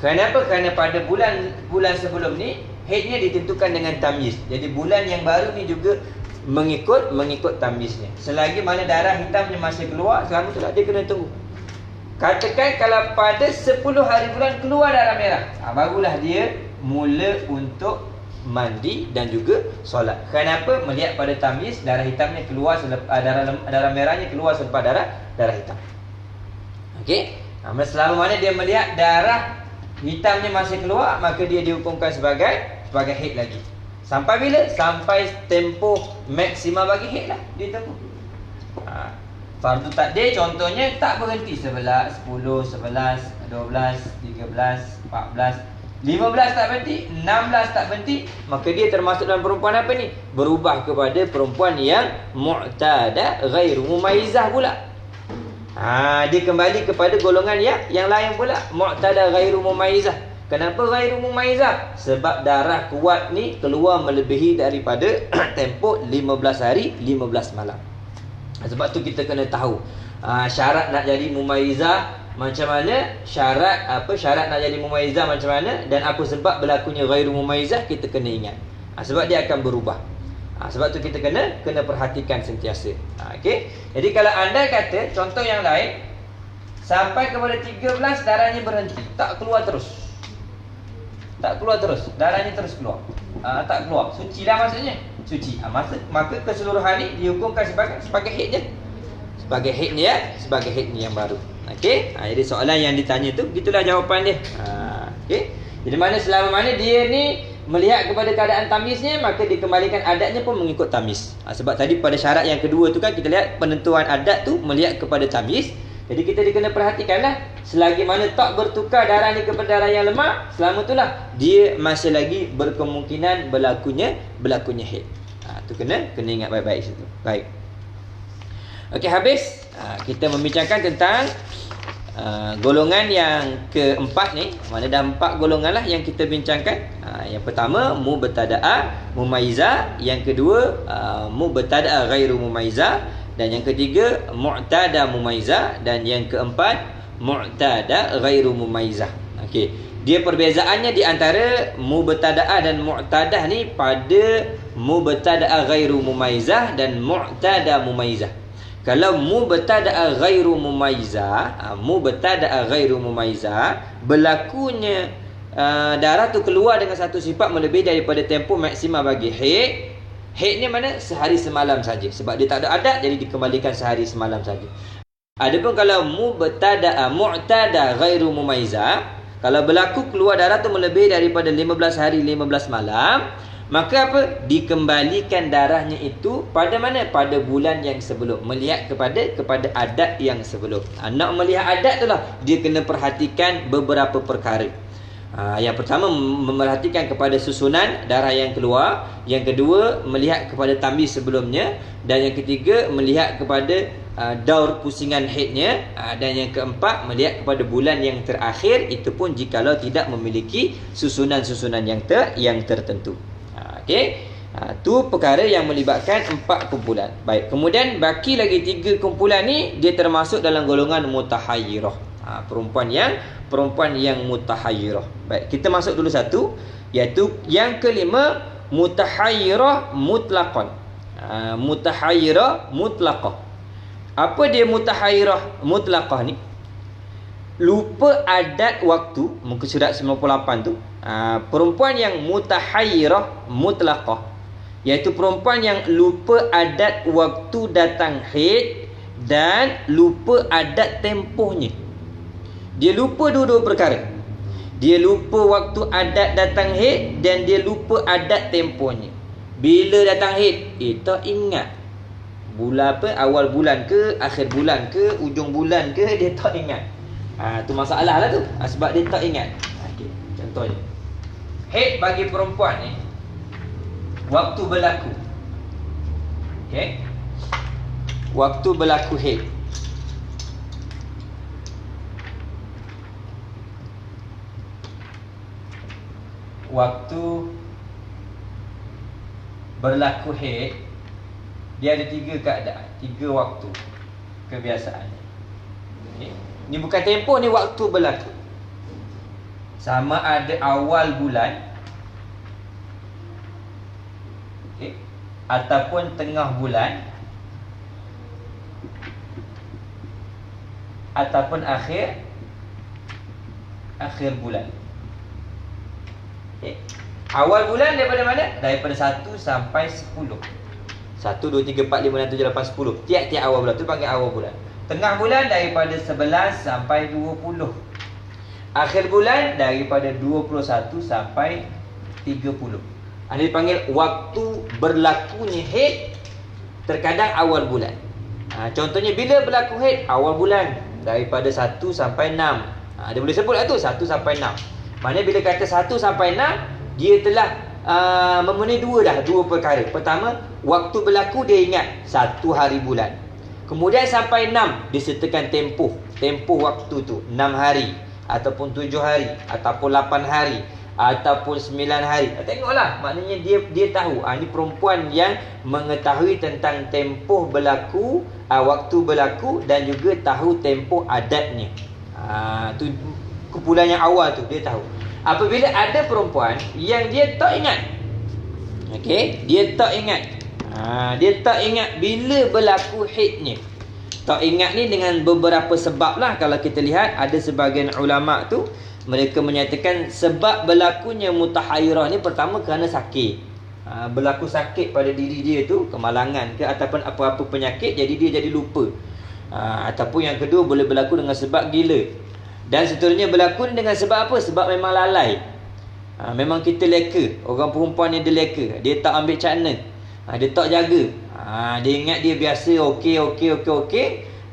Kenapa? Kerana pada bulan sebelum ni haidnya ditentukan dengan tamyiz. Jadi bulan yang baru ni juga mengikut tamyiznya. Selagi mana darah hitamnya masih keluar, selama itulah dia kena tunggu. Katakan kalau pada 10 hari bulan keluar darah merah, barulah dia mula untuk mandi dan juga solat. Kenapa? Melihat pada tamyiz, darah hitamnya keluar darah merahnya keluar selepas darah hitam. Okey. Selama mana dia melihat darah hitamnya masih keluar, maka dia dihukumkan sebagai haid lagi. Sampai bila? Sampai tempoh maksima bagi haid lah dia tunggu. Fardu takdir contohnya tak berhenti 11, 10, 11, 12, 13, 14, 15 tak berhenti, 16 tak berhenti, maka dia termasuk dalam perempuan apa ni? Berubah kepada perempuan yang mu'tadah ghairu mumayyizah pula. Dia kembali kepada golongan yang lain pula, mu'tada ghairu mumayyizah. Kenapa ghairu mumayyizah? Sebab darah kuat ni keluar melebihi daripada tempoh 15 hari 15 malam. Sebab tu kita kena tahu syarat nak jadi mumayyizah macam mana, syarat nak jadi mumayyizah macam mana, dan apa sebab berlakunya ghairu mumayyizah kita kena ingat. Sebab dia akan berubah. Sebab tu kita kena perhatikan sentiasa. Okey. Jadi kalau anda kata contoh yang lain, sampai kepada 13 darahnya berhenti, tak keluar terus. Darahnya terus keluar. Tak keluar. Suci lah maksudnya. Suci. Maka keseluruhan ni dihukumkan sebagai haid je. Sebagai haid ni yang baru. Okey. Jadi soalan yang ditanya tu gitulah jawapan dia. Okey. Jadi selama mana dia ni melihat kepada keadaan tamiznya, maka dikembalikan adatnya pun mengikut tamiz. Sebab tadi pada syarat yang kedua tu kan kita lihat penentuan adat tu melihat kepada tamiz. Jadi kita kena perhatikanlah, selagi mana tak bertukar darah ni kepada darah yang lemah, selama itulah dia masih lagi berkemungkinan berlakunya haid. Tu kena ingat baik-baik situ. Baik. Okey, habis kita membincangkan tentang golongan yang keempat ni. Mana dah 4 golongan lah yang kita bincangkan. Yang pertama mubtada'ah mumayyizah, yang kedua mubtada'ah ghairu mumayyizah, dan yang ketiga mu'tada mumayyizah, dan yang keempat mu'tada ghairu mumayyizah. Okey, dia perbezaannya di antara mubtada'ah dan mu'tadah ni pada mubtada'ah ghairu mumayyizah dan mu'tada mumayyizah. Kalau mubtada'a ghairu mumayyizah, berlakunya darah tu keluar dengan satu sifat melebihi daripada tempoh maksimal bagi haid. Haid ni mana? Sehari semalam saja. Sebab dia tak ada adat, jadi dikembalikan sehari semalam saja. Adapun kalau mu'tada ghairu mumayyizah, kalau berlaku keluar darah tu melebihi daripada 15 hari 15 malam, maka dikembalikan darahnya itu pada mana? Pada bulan yang sebelum. Melihat kepada adat yang sebelum. Nak melihat adat tu lah dia kena perhatikan beberapa perkara. Yang pertama memerhatikan kepada susunan darah yang keluar, yang kedua melihat kepada tamiz sebelumnya, dan yang ketiga melihat kepada daur pusingan haidnya, dan yang keempat melihat kepada bulan yang terakhir, itu pun jikalau tidak memiliki susunan-susunan yang tertentu. Okey. Tu perkara yang melibatkan 4 kumpulan. Baik, kemudian baki lagi 3 kumpulan ni dia termasuk dalam golongan mutahayyirah. Perempuan yang mutahayyirah. Baik, kita masuk dulu satu, iaitu yang kelima mutahayyirah mutlaqan. Mutahayyirah mutlaqah. Apa dia mutahayyirah mutlaqah ni? Lupa adat waktu, muka surat 98 tu. Perempuan yang mutahayyirah mutlaqah, iaitu perempuan yang lupa adat waktu datang haid dan lupa adat tempohnya. Dia lupa dua-dua perkara. Dia lupa waktu adat datang haid dan dia lupa adat tempohnya. Bila datang haid, tak ingat. Bulan apa? Awal bulan ke, akhir bulan ke, ujung bulan ke, dia tak ingat. Tu masalah lah tu. Sebab dia tak ingat. Okay, contohnya haid bagi perempuan ni waktu berlaku. Okey. Waktu berlaku haid. Waktu berlaku haid dia ada 3 keadaan, 3 waktu kebiasaannya. Okey. Ni bukan tempoh, ni waktu berlaku. Sama ada awal bulan, okay, ataupun tengah bulan, ataupun akhir bulan. Okay. Awal bulan daripada mana? Daripada 1 sampai 10. 1, 2, 3, 4, 5, 6, 7, 8, 10. Tiap-tiap awal bulan tu panggil awal bulan. Tengah bulan daripada 11 sampai 20. Akhir bulan daripada 21 sampai 30. Ini dipanggil waktu berlakunya haid, terkadang awal bulan. Contohnya bila berlaku haid awal bulan daripada 1 sampai 6. Dia boleh sebut lah tu 1 sampai 6. Maknanya bila kata 1 sampai 6, dia telah memenuhi dua perkara. Pertama, waktu berlaku dia ingat 1 hari bulan. Kemudian sampai 6 disertakan tempoh waktu tu 6 hari ataupun 7 hari ataupun 8 hari ataupun 9 hari. Tengoklah, maknanya dia tahu. Ini perempuan yang mengetahui tentang tempoh berlaku, waktu berlaku dan juga tahu tempoh adatnya. Tu kumpulan yang awal tu dia tahu. Apabila ada perempuan yang dia tak ingat, okey, dia tak ingat. Dia tak ingat bila berlaku haidnya. Tak ingat ni dengan beberapa sebab lah. Kalau kita lihat, ada sebahagian ulama tu mereka menyatakan sebab berlakunya mutahayyirah ni pertama kerana sakit. Berlaku sakit pada diri dia tu, kemalangan ke ataupun apa-apa penyakit, jadi dia jadi lupa. Ataupun yang kedua boleh berlaku dengan sebab gila. Dan seterusnya berlaku dengan sebab apa? Sebab memang lalai. Memang kita leka. Orang perempuan ni dia leka. Dia tak ambil cakna. Dia tak jaga. Dia ingat dia biasa okey.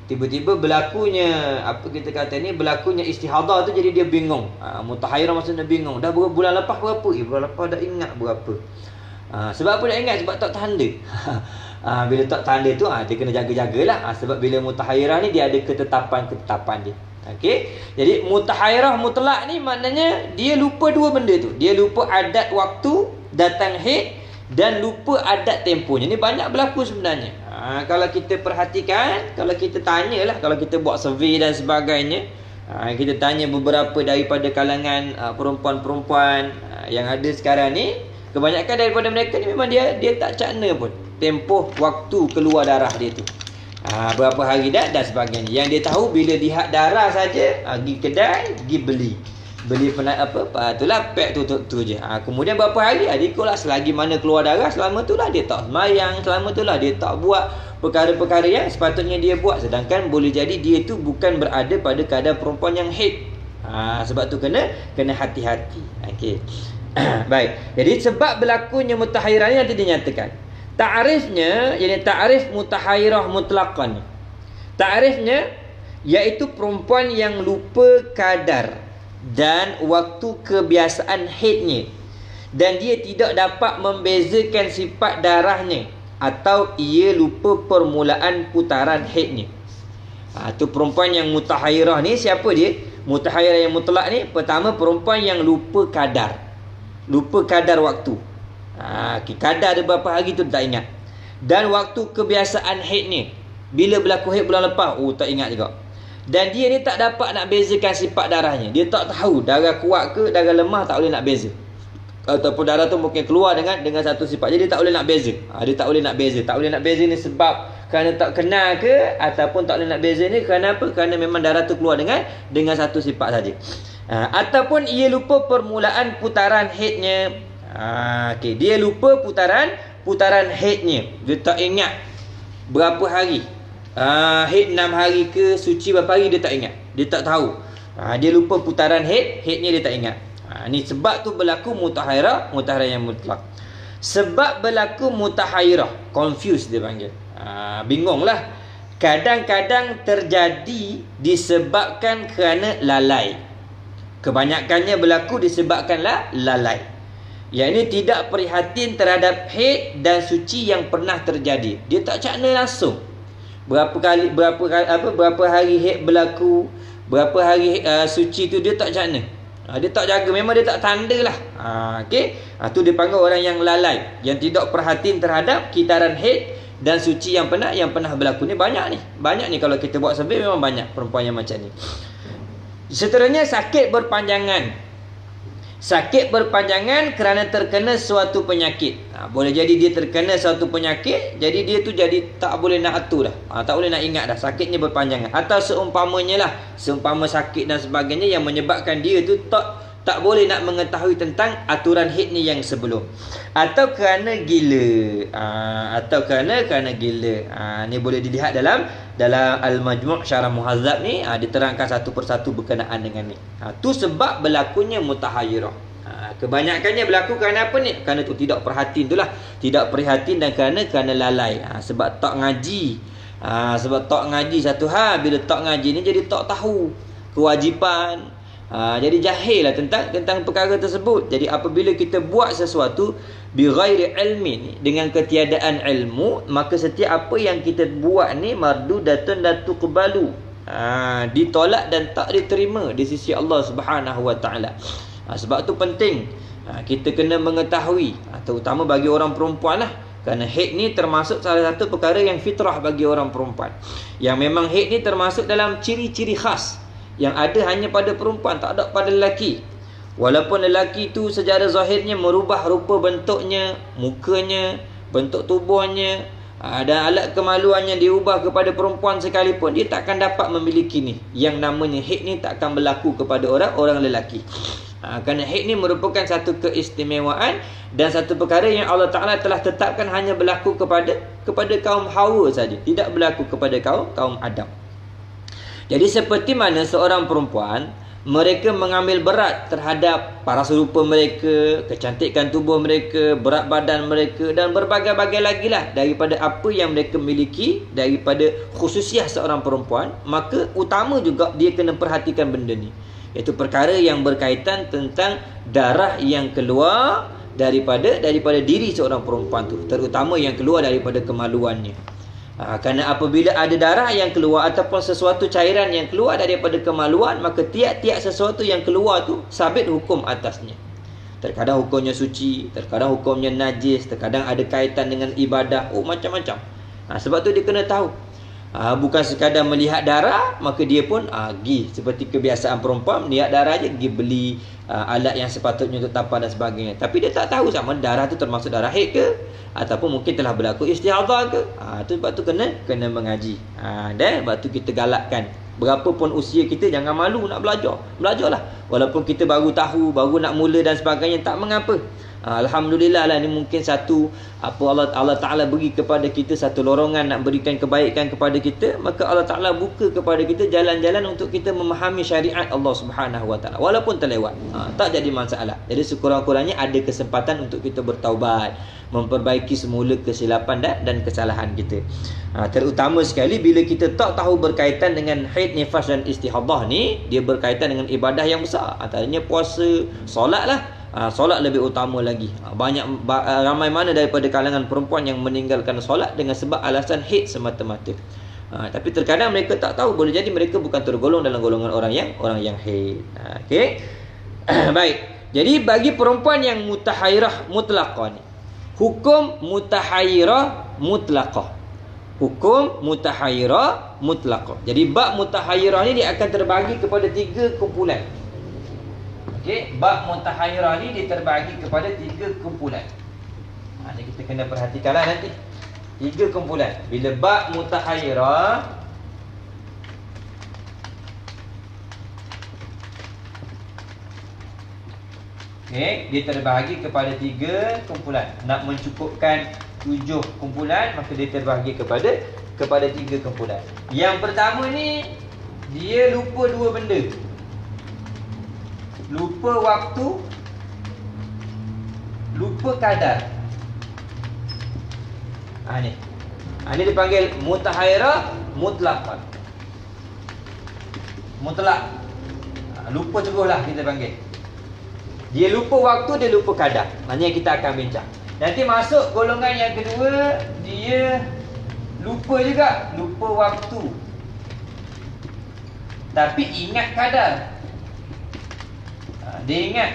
Tiba-tiba berlakunya, apa kita kata ni, berlakunya istihadah tu, jadi dia bingung. Mutahayyirah maksudnya bingung. Dah bulan lepas berapa? Bulan lepas dah ingat berapa. Sebab apa dah ingat? Sebab tak tanda. Bila tak tanda tu, dia kena jaga-jagalah. Sebab bila mutahayyirah ni dia ada ketetapan dia. Okey. Jadi mutahayyirah mutlak ni maknanya dia lupa dua benda tu. Dia lupa adat waktu datang haid dan lupa adat tempohnya. Ni banyak berlaku sebenarnya. Kalau kita perhatikan, kalau kita tanyalah, kalau kita buat survey dan sebagainya, kita tanya beberapa daripada kalangan perempuan-perempuan yang ada sekarang ni, kebanyakan daripada mereka ni memang dia tak cakna pun tempoh waktu keluar darah dia tu. Berapa hari dah dan sebagainya. Yang dia tahu bila lihat darah saja, pergi kedai, pergi beli itulah pack tu je. Kemudian berapa hari, dia ikutlah selagi mana keluar darah, selama itulah dia tak semayang, selama itulah dia tak buat perkara-perkara yang sepatutnya dia buat. Sedangkan boleh jadi dia tu bukan berada pada keadaan perempuan yang haid. Sebab tu kena hati-hati. Okey. Baik. Jadi sebab berlakunya mutahayyirah ni nanti dinyatakan. Ta'rifnya, yakni ta'rif mutahayyirah mutlaqan. Ta'rifnya iaitu perempuan yang lupa kadar dan waktu kebiasaan haidnya, dan dia tidak dapat membezakan sifat darahnya, atau ia lupa permulaan putaran haidnya. Tu perempuan yang mutahayyirah ni siapa dia? Mutahayyirah yang mutlak ni, pertama perempuan yang lupa kadar waktu. Kadar dia berapa hari tu tak ingat. Dan waktu kebiasaan haidnya, bila berlaku haid bulan lepas, tak ingat juga. Dan dia ni tak dapat nak bezakan sifat darahnya. Dia tak tahu darah kuat ke darah lemah, tak boleh nak beza. Ataupun darah tu mungkin keluar dengan satu sifat. Jadi dia tak boleh nak beza. Dia tak boleh nak beza. Tak boleh nak beza ni sebab kerana tak kenal ke, ataupun tak boleh nak beza ni kerana apa? Kerana memang darah tu keluar dengan satu sifat saja. Ataupun ia lupa permulaan putaran haidnya. Okey, dia lupa putaran haidnya. Dia tak ingat berapa hari. Haid 6 hari ke, suci berapa hari, dia tak ingat. Dia tak tahu. Dia lupa putaran haidnya dia tak ingat. Ni sebab tu berlaku mutahayyirah yang mutlak. Sebab berlaku mutahayyirah, confused dia panggil. Bingunglah. Kadang-kadang terjadi disebabkan kerana lalai. Kebanyakannya berlaku disebabkanlah lalai. Yang ini tidak prihatin terhadap haid dan suci yang pernah terjadi. Dia tak cakna langsung. Berapa hari haid berlaku, berapa hari suci tu dia tak cakna. Dia tak jaga, memang dia tak tanda lah. Okey. Tu dia panggil orang yang lalai, yang tidak perhatian terhadap kitaran haid dan suci yang pernah berlaku. Ni banyak ni kalau kita buat survey, memang banyak perempuan yang macam ni. Seterusnya sakit berpanjangan. Sakit berpanjangan kerana terkena suatu penyakit. Boleh jadi dia terkena suatu penyakit, jadi dia tu jadi tak boleh nak atur dah. Tak boleh nak ingat dah. Sakitnya berpanjangan. Atau seumpamanya seumpama sakit dan sebagainya yang menyebabkan dia tu tak boleh nak mengetahui tentang aturan haid ni yang sebelum. Atau kerana gila. Kerana gila. Ni boleh dilihat dalam Al-Majmu' Syarah Muhazzab ni, diterangkan satu persatu berkenaan dengan ni. Tu sebab berlakunya mutahayyirah. Kebanyakannya berlaku kerana apa ni? Kerana tu tidak perhatian itulah. Tidak perhatian dan kerana lalai. Sebab tak ngaji. Sebab tak ngaji satu hal, bila tak ngaji ni jadi tak tahu kewajipan, Jadi jahil lah tentang perkara tersebut. Jadi apabila kita buat sesuatu bighairi ilmi, dengan ketiadaan ilmu, maka setiap apa yang kita buat ni mardudatun la tuqbalu, ditolak dan tak diterima di sisi Allah Subhanahu wa taala. Sebab tu penting kita kena mengetahui, terutama bagi orang perempuan lah. Kerana haid ni termasuk salah satu perkara yang fitrah bagi orang perempuan. Yang memang haid ni termasuk dalam ciri-ciri khas yang ada hanya pada perempuan, tak ada pada lelaki. Walaupun lelaki tu secara zahirnya merubah rupa bentuknya, mukanya, bentuk tubuhnya, dan alat kemaluannya diubah kepada perempuan sekalipun, dia takkan dapat memiliki ni. Yang namanya haid ni takkan berlaku kepada orang lelaki. Kerana haid ni merupakan satu keistimewaan dan satu perkara yang Allah Ta'ala telah tetapkan hanya berlaku kepada kaum Hawa saja, tidak berlaku kepada kaum Adam. Jadi seperti mana seorang perempuan, mereka mengambil berat terhadap paras rupa mereka, kecantikan tubuh mereka, berat badan mereka dan berbagai-bagai lagi lah daripada apa yang mereka miliki, daripada khususiah seorang perempuan, maka utama juga dia kena perhatikan benda ni, iaitu perkara yang berkaitan tentang darah yang keluar daripada diri seorang perempuan tu, terutama yang keluar daripada kemaluannya. Kerana apabila ada darah yang keluar ataupun sesuatu cairan yang keluar daripada kemaluan, maka tiap-tiap sesuatu yang keluar tu sabit hukum atasnya. Terkadang hukumnya suci, terkadang hukumnya najis, terkadang ada kaitan dengan ibadah, macam-macam. Sebab tu dia kena tahu. Bukan sekadar melihat darah, maka dia pun pergi seperti kebiasaan perempuan, melihat darah je pergi beli alat yang sepatutnya untuk tampar dan sebagainya. Tapi dia tak tahu sama darah tu termasuk darah haid ke, ataupun mungkin telah berlaku istihadhah ke. Sebab tu kena mengaji. Dan sebab tu kita galakkan, berapapun usia kita, jangan malu nak belajar. Belajarlah. Walaupun kita baru tahu, baru nak mula dan sebagainya, tak mengapa. Alhamdulillah lah, ni mungkin satu Allah Ta'ala beri kepada kita satu lorongan nak berikan kebaikan kepada kita. Maka Allah Ta'ala buka kepada kita jalan-jalan untuk kita memahami syariat Allah Subhanahu Wa Ta'ala, walaupun terlewat, tak jadi masalah. Jadi sekurang-kurangnya ada kesempatan untuk kita bertaubat, memperbaiki semula kesilapan dan kesalahan kita. Terutama sekali bila kita tak tahu berkaitan dengan haid, nifas dan istihadhah ni, dia berkaitan dengan ibadah yang besar, antaranya puasa, solat lah. Solat lebih utama lagi. Ramai mana daripada kalangan perempuan yang meninggalkan solat dengan sebab alasan haid semata-mata. Tapi terkadang mereka tak tahu, boleh jadi mereka bukan tergolong dalam golongan orang yang haid. Okey. Baik. Jadi bagi perempuan yang mutahairah mutlaqah ni, hukum mutahairah mutlaqah. Hukum mutahairah mutlaqah. Jadi bab mutahairah ni dia akan terbagi kepada 3 kumpulan. Okey, bab mutahairah ni diterbagi kepada 3 kumpulan. Jadi kita kena perhatikanlah nanti. 3 kumpulan. Bila bab mutahairah, okey, dia terbagi kepada 3 kumpulan. Nak mencukupkan 7 kumpulan, maka dia terbagi kepada 3 kumpulan. Yang pertama ni, dia lupa 2 benda. Lupa waktu, lupa kadar. Ni dipanggil mutahairah mutlaqah. Mutlak. Lupa teruslah kita panggil. Dia lupa waktu, dia lupa kadar. Maknanya kita akan bincang. Nanti masuk golongan yang kedua, dia lupa juga, lupa waktu, tapi ingat kadar. Dia ingat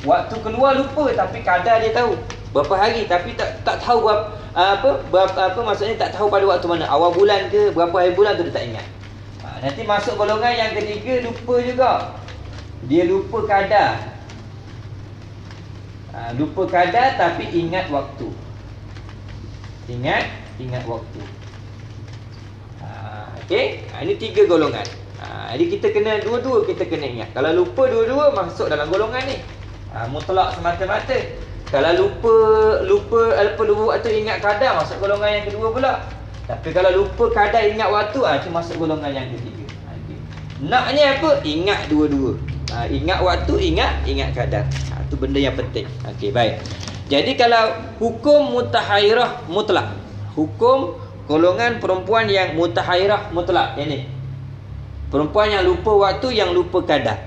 waktu keluar lupa, tapi kadar dia tahu. Berapa hari tapi tak tahu berapa maksudnya tak tahu pada waktu mana. Awal bulan ke berapa hari bulan tu dia tak ingat. Nanti masuk golongan yang ketiga, lupa juga. Dia lupa kadar. Lupa kadar tapi ingat waktu. Ingat waktu. Okey, ini 3 golongan. Jadi kita kena dua-dua kita kena ingat. Kalau lupa dua-dua masuk dalam golongan ni. Mutlak semata-mata. Kalau lupa waktu ingat kadar, masuk golongan yang kedua pula. Tapi kalau lupa kadar ingat waktu, itu masuk golongan yang ketiga. Naknya apa? Ingat dua-dua. Ingat waktu, ingat kadar. Itu benda yang penting. Okey, baik. Jadi kalau hukum mutahairah mutlak, hukum golongan perempuan yang mutahairah mutlak, yang ni, perempuan yang lupa waktu, yang lupa kadar.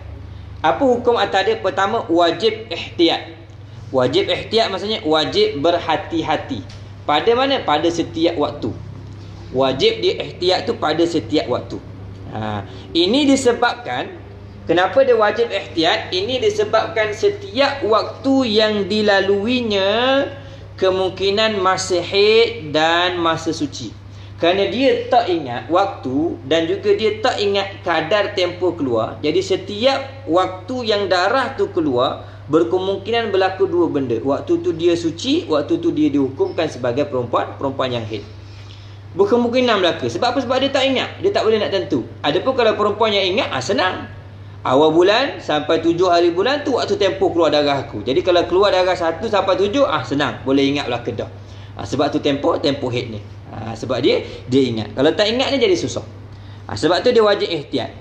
Apa hukum atas dia? Pertama, wajib ihtiyat. Wajib ihtiyat maksudnya wajib berhati-hati. Pada mana? Pada setiap waktu. Wajib dia ihtiyat tu pada setiap waktu. Ini disebabkan, kenapa dia wajib ihtiyat? Ini disebabkan setiap waktu yang dilaluinya kemungkinan masa haid dan masa suci. Kerana dia tak ingat waktu dan juga dia tak ingat kadar tempoh keluar. Jadi setiap waktu yang darah tu keluar, berkemungkinan berlaku dua benda. Waktu tu dia suci, waktu tu dia dihukumkan sebagai perempuan yang haid. Berkemungkinan berlaku. Sebab apa? Sebab dia tak ingat. Dia tak boleh nak tentu. Adapun kalau perempuan yang ingat, senang. Awal bulan sampai 7 hari bulan tu waktu tempoh keluar darah aku. Jadi kalau keluar darah 1 sampai 7, senang. Boleh ingat lah kedah. Sebab tu tempoh haid ni. Sebab dia ingat. Kalau tak ingat ni jadi susah. Sebab tu dia wajib ihtiyat.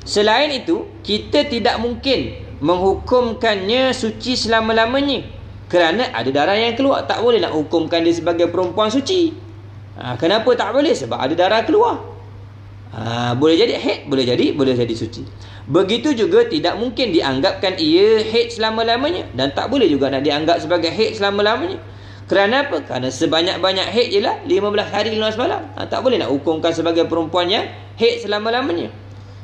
Selain itu, kita tidak mungkin menghukumkannya suci selama-lamanya. Kerana ada darah yang keluar. Tak boleh nak hukumkan dia sebagai perempuan suci. Kenapa tak boleh? Sebab ada darah keluar. Boleh jadi haid, boleh jadi suci. Begitu juga tidak mungkin dianggapkan ia haid selama-lamanya. Dan tak boleh juga nak dianggap sebagai haid selama-lamanya. Kerana apa? Kerana sebanyak-banyak haid je lah 15 hari 15 malam. Tak boleh nak hukumkan sebagai perempuan yang haid selama-lamanya.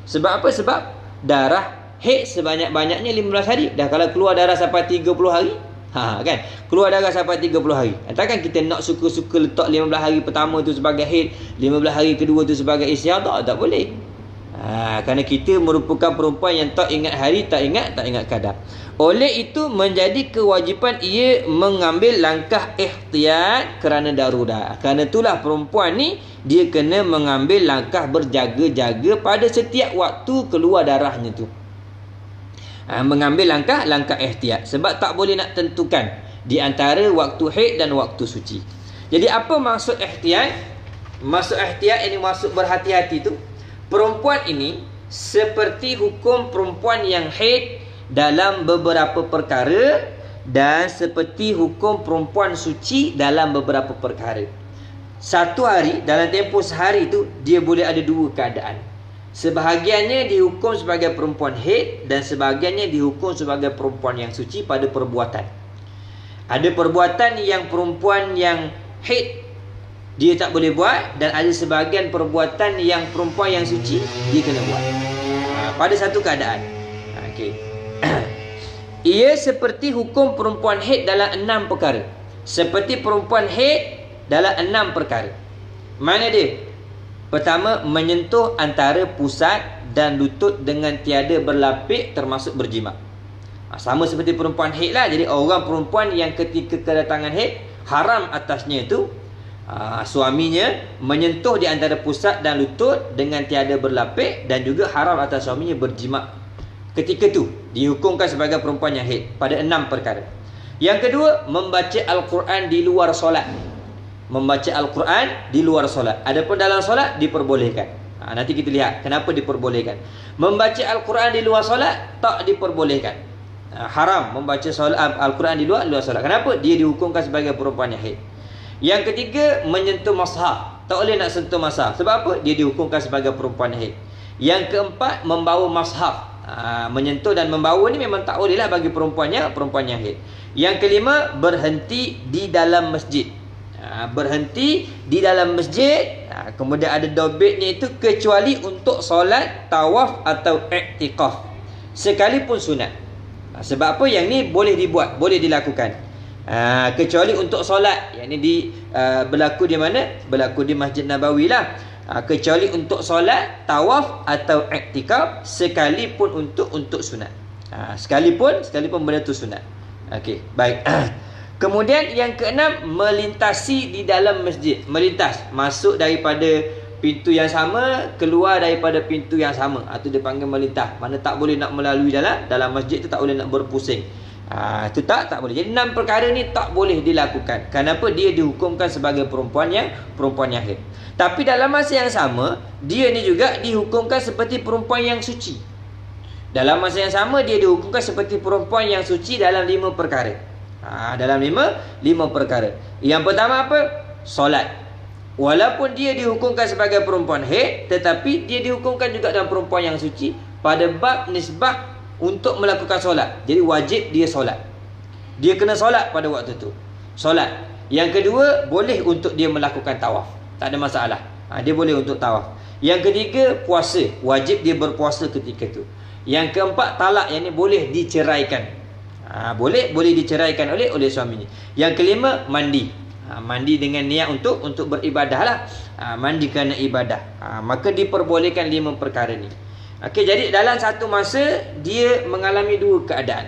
Sebab apa? Sebab darah haid sebanyak-banyaknya 15 hari. Dah kalau keluar darah sampai 30 hari, kan? Keluar darah sampai 30 hari. Takkan kita nak suka-suka letak 15 hari pertama tu sebagai haid, 15 hari kedua tu sebagai istihadah? Tak boleh. Kerana kita merupakan perempuan yang tak ingat hari, tak ingat kadar. Oleh itu menjadi kewajipan ia mengambil langkah ihtiyat kerana darurat. Kerana itulah perempuan ni dia kena mengambil langkah berjaga-jaga pada setiap waktu keluar darahnya tu. Mengambil langkah ihtiyat. Sebab tak boleh nak tentukan di antara waktu haid dan waktu suci. Jadi apa maksud ihtiyat? Maksud ihtiyat ini maksud berhati-hati tu. Perempuan ini seperti hukum perempuan yang haid dalam beberapa perkara dan seperti hukum perempuan suci dalam beberapa perkara. Satu hari, dalam tempoh sehari tu dia boleh ada dua keadaan. Sebahagiannya dihukum sebagai perempuan haid dan sebahagiannya dihukum sebagai perempuan yang suci pada perbuatan. Ada perbuatan yang perempuan yang haid dia tak boleh buat, dan ada sebahagian perbuatan yang perempuan yang suci dia kena buat. Pada satu keadaan. Okey. Ia seperti hukum perempuan haid dalam 6 perkara. Seperti perempuan haid dalam 6 perkara. Mana dia? Pertama, menyentuh antara pusat dan lutut dengan tiada berlapik termasuk berjimat. Sama seperti perempuan haid lah. Jadi orang perempuan yang ketika kedatangan haid, haram atasnya itu suaminya menyentuh di antara pusat dan lutut dengan tiada berlapik, dan juga haram atas suaminya berjimat. Ketika tu dihukumkan sebagai perempuan yang haid pada 6 perkara. Yang kedua, membaca Al-Quran di luar solat. Membaca Al-Quran di luar solat. Adapun dalam solat diperbolehkan. Nanti kita lihat kenapa diperbolehkan. Membaca Al-Quran di luar solat tak diperbolehkan. Haram membaca Al-Quran di luar solat. Kenapa? Dia dihukumkan sebagai perempuan yang haid. Yang ketiga, menyentuh mushaf. Tak boleh nak sentuh mushaf. Sebab apa? Dia dihukumkan sebagai perempuan haid. Yang keempat, membawa mushaf. Menyentuh dan membawa ni memang tak boleh lah bagi perempuan yang haid. Yang kelima, berhenti di dalam masjid. Berhenti di dalam masjid, kemudian ada dobitnya itu, kecuali untuk solat, tawaf atau iktikaf, sekalipun sunat. Sebab apa? Yang ni boleh dibuat, boleh dilakukan. Kecuali untuk solat. Yang ni berlaku di mana? Berlaku di Masjid Nabawi lah. Kecuali untuk solat, tawaf atau iktikaf, sekalipun untuk sunat. Sekalipun benda tu sunat. Okey, baik. Kemudian yang keenam, melintasi di dalam masjid. Melintas, masuk daripada pintu yang sama, keluar daripada pintu yang sama. Itu dia panggil melintas. Mana tak boleh nak melalui dalam masjid tu, tak boleh nak berpusing. Itu tak boleh. Jadi 6 perkara ni tak boleh dilakukan. Kenapa? Dia dihukumkan sebagai perempuan yang haid. Tapi dalam masa yang sama, dia ni juga dihukumkan seperti perempuan yang suci. Dalam masa yang sama, dia dihukumkan seperti perempuan yang suci dalam 5 perkara. Dalam 5 perkara. Yang pertama apa? Solat. Walaupun dia dihukumkan sebagai perempuan haid, tetapi dia dihukumkan juga dalam perempuan yang suci pada bab nisbah untuk melakukan solat. Jadi wajib dia solat. Dia kena solat pada waktu tu. Solat. Yang kedua, boleh untuk dia melakukan tawaf. Tak ada masalah. Dia boleh untuk tawaf. Yang ketiga, puasa. Wajib dia berpuasa ketika tu. Yang keempat, talak. Yang ni boleh diceraikan. Boleh diceraikan oleh suaminya. Yang kelima, mandi. Mandi dengan niat untuk beribadah lah. Mandi kerana ibadah. Maka diperbolehkan 5 perkara ni. Okey, jadi dalam satu masa dia mengalami 2 keadaan.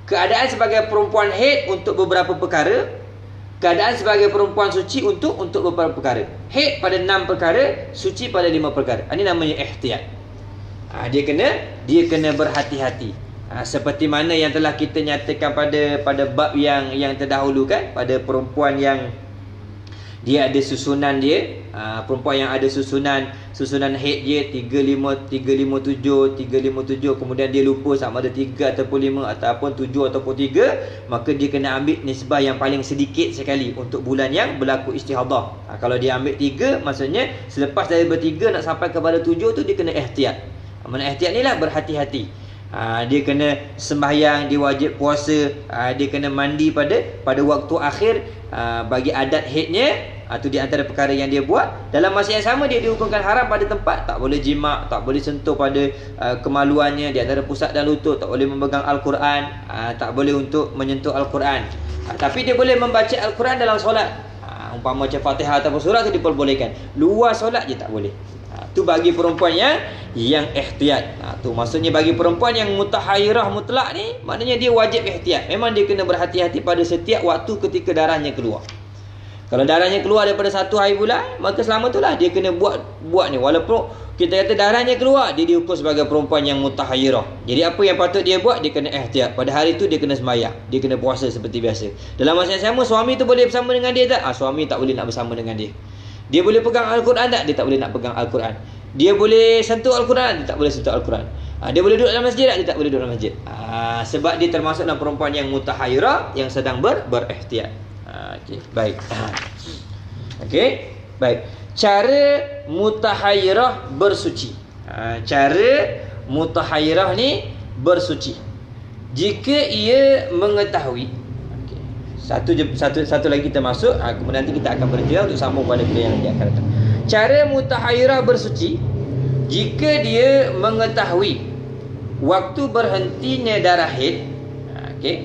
Keadaan sebagai perempuan haid untuk beberapa perkara, keadaan sebagai perempuan suci untuk beberapa perkara. Haid pada 6 perkara, suci pada 5 perkara. Ini namanya ihtiyat. Dia kena berhati-hati. Seperti mana yang telah kita nyatakan pada bab yang terdahulu kan, pada perempuan yang dia ada susunan dia, perempuan yang ada susunan haid dia 357, kemudian dia lupa sama ada 3 ataupun 5 ataupun 7 ataupun 3, maka dia kena ambil nisbah yang paling sedikit sekali untuk bulan yang berlaku istihadah. Kalau dia ambil 3, maksudnya selepas dari 3 nak sampai kepada 7 tu dia kena ihtiyat. Mana ihtiyat ni lah berhati-hati. Dia kena sembahyang, dia wajib puasa, dia kena mandi pada waktu akhir bagi adat haidnya. Itu di antara perkara yang dia buat. Dalam masa yang sama dia dihukumkan haram pada tempat, tak boleh jima', tak boleh sentuh pada kemaluannya di antara pusat dan lutut, tak boleh memegang Al-Quran, tak boleh untuk menyentuh Al-Quran. Tapi dia boleh membaca Al-Quran dalam solat. Umpama macam Fatihah ataupun surah tu diperbolehkan. Luar solat je tak boleh. Tu bagi perempuan yang ihtiyat. Tu maksudnya bagi perempuan yang mutahayyirah mutlak ni, maknanya dia wajib ihtiyat. Memang dia kena berhati-hati pada setiap waktu ketika darahnya keluar. Kalau darahnya keluar daripada 1 hari bulan, maka selama itulah dia kena buat ni. Walaupun kita kata darahnya keluar, dia dihukum sebagai perempuan yang mutahayyirah. Jadi apa yang patut dia buat, dia kena ihtiyat. Pada hari tu dia kena sembahyang, dia kena puasa seperti biasa. Dalam masa yang sama, suami tu boleh bersama dengan dia tak? Suami tak boleh nak bersama dengan dia. Dia boleh pegang Al-Quran tak? Dia tak boleh nak pegang Al-Quran. Dia boleh sentuh Al-Quran? Dia tak boleh sentuh Al-Quran. Dia boleh duduk dalam masjid tak? Dia tak boleh duduk dalam masjid. Sebab dia termasuk dalam perempuan yang mutahayyirah, yang sedang berihtiyat. Okey, baik. Okey, baik. Cara mutahayyirah bersuci. Cara mutahayyirah ni bersuci. Jika ia mengetahui, satu lagi kita masuk, kemudian nanti kita akan berhenti untuk sambung pada kuliah yang akan datang. Cara mutahayyirah bersuci jika dia mengetahui waktu berhentinya darah haid. Okey.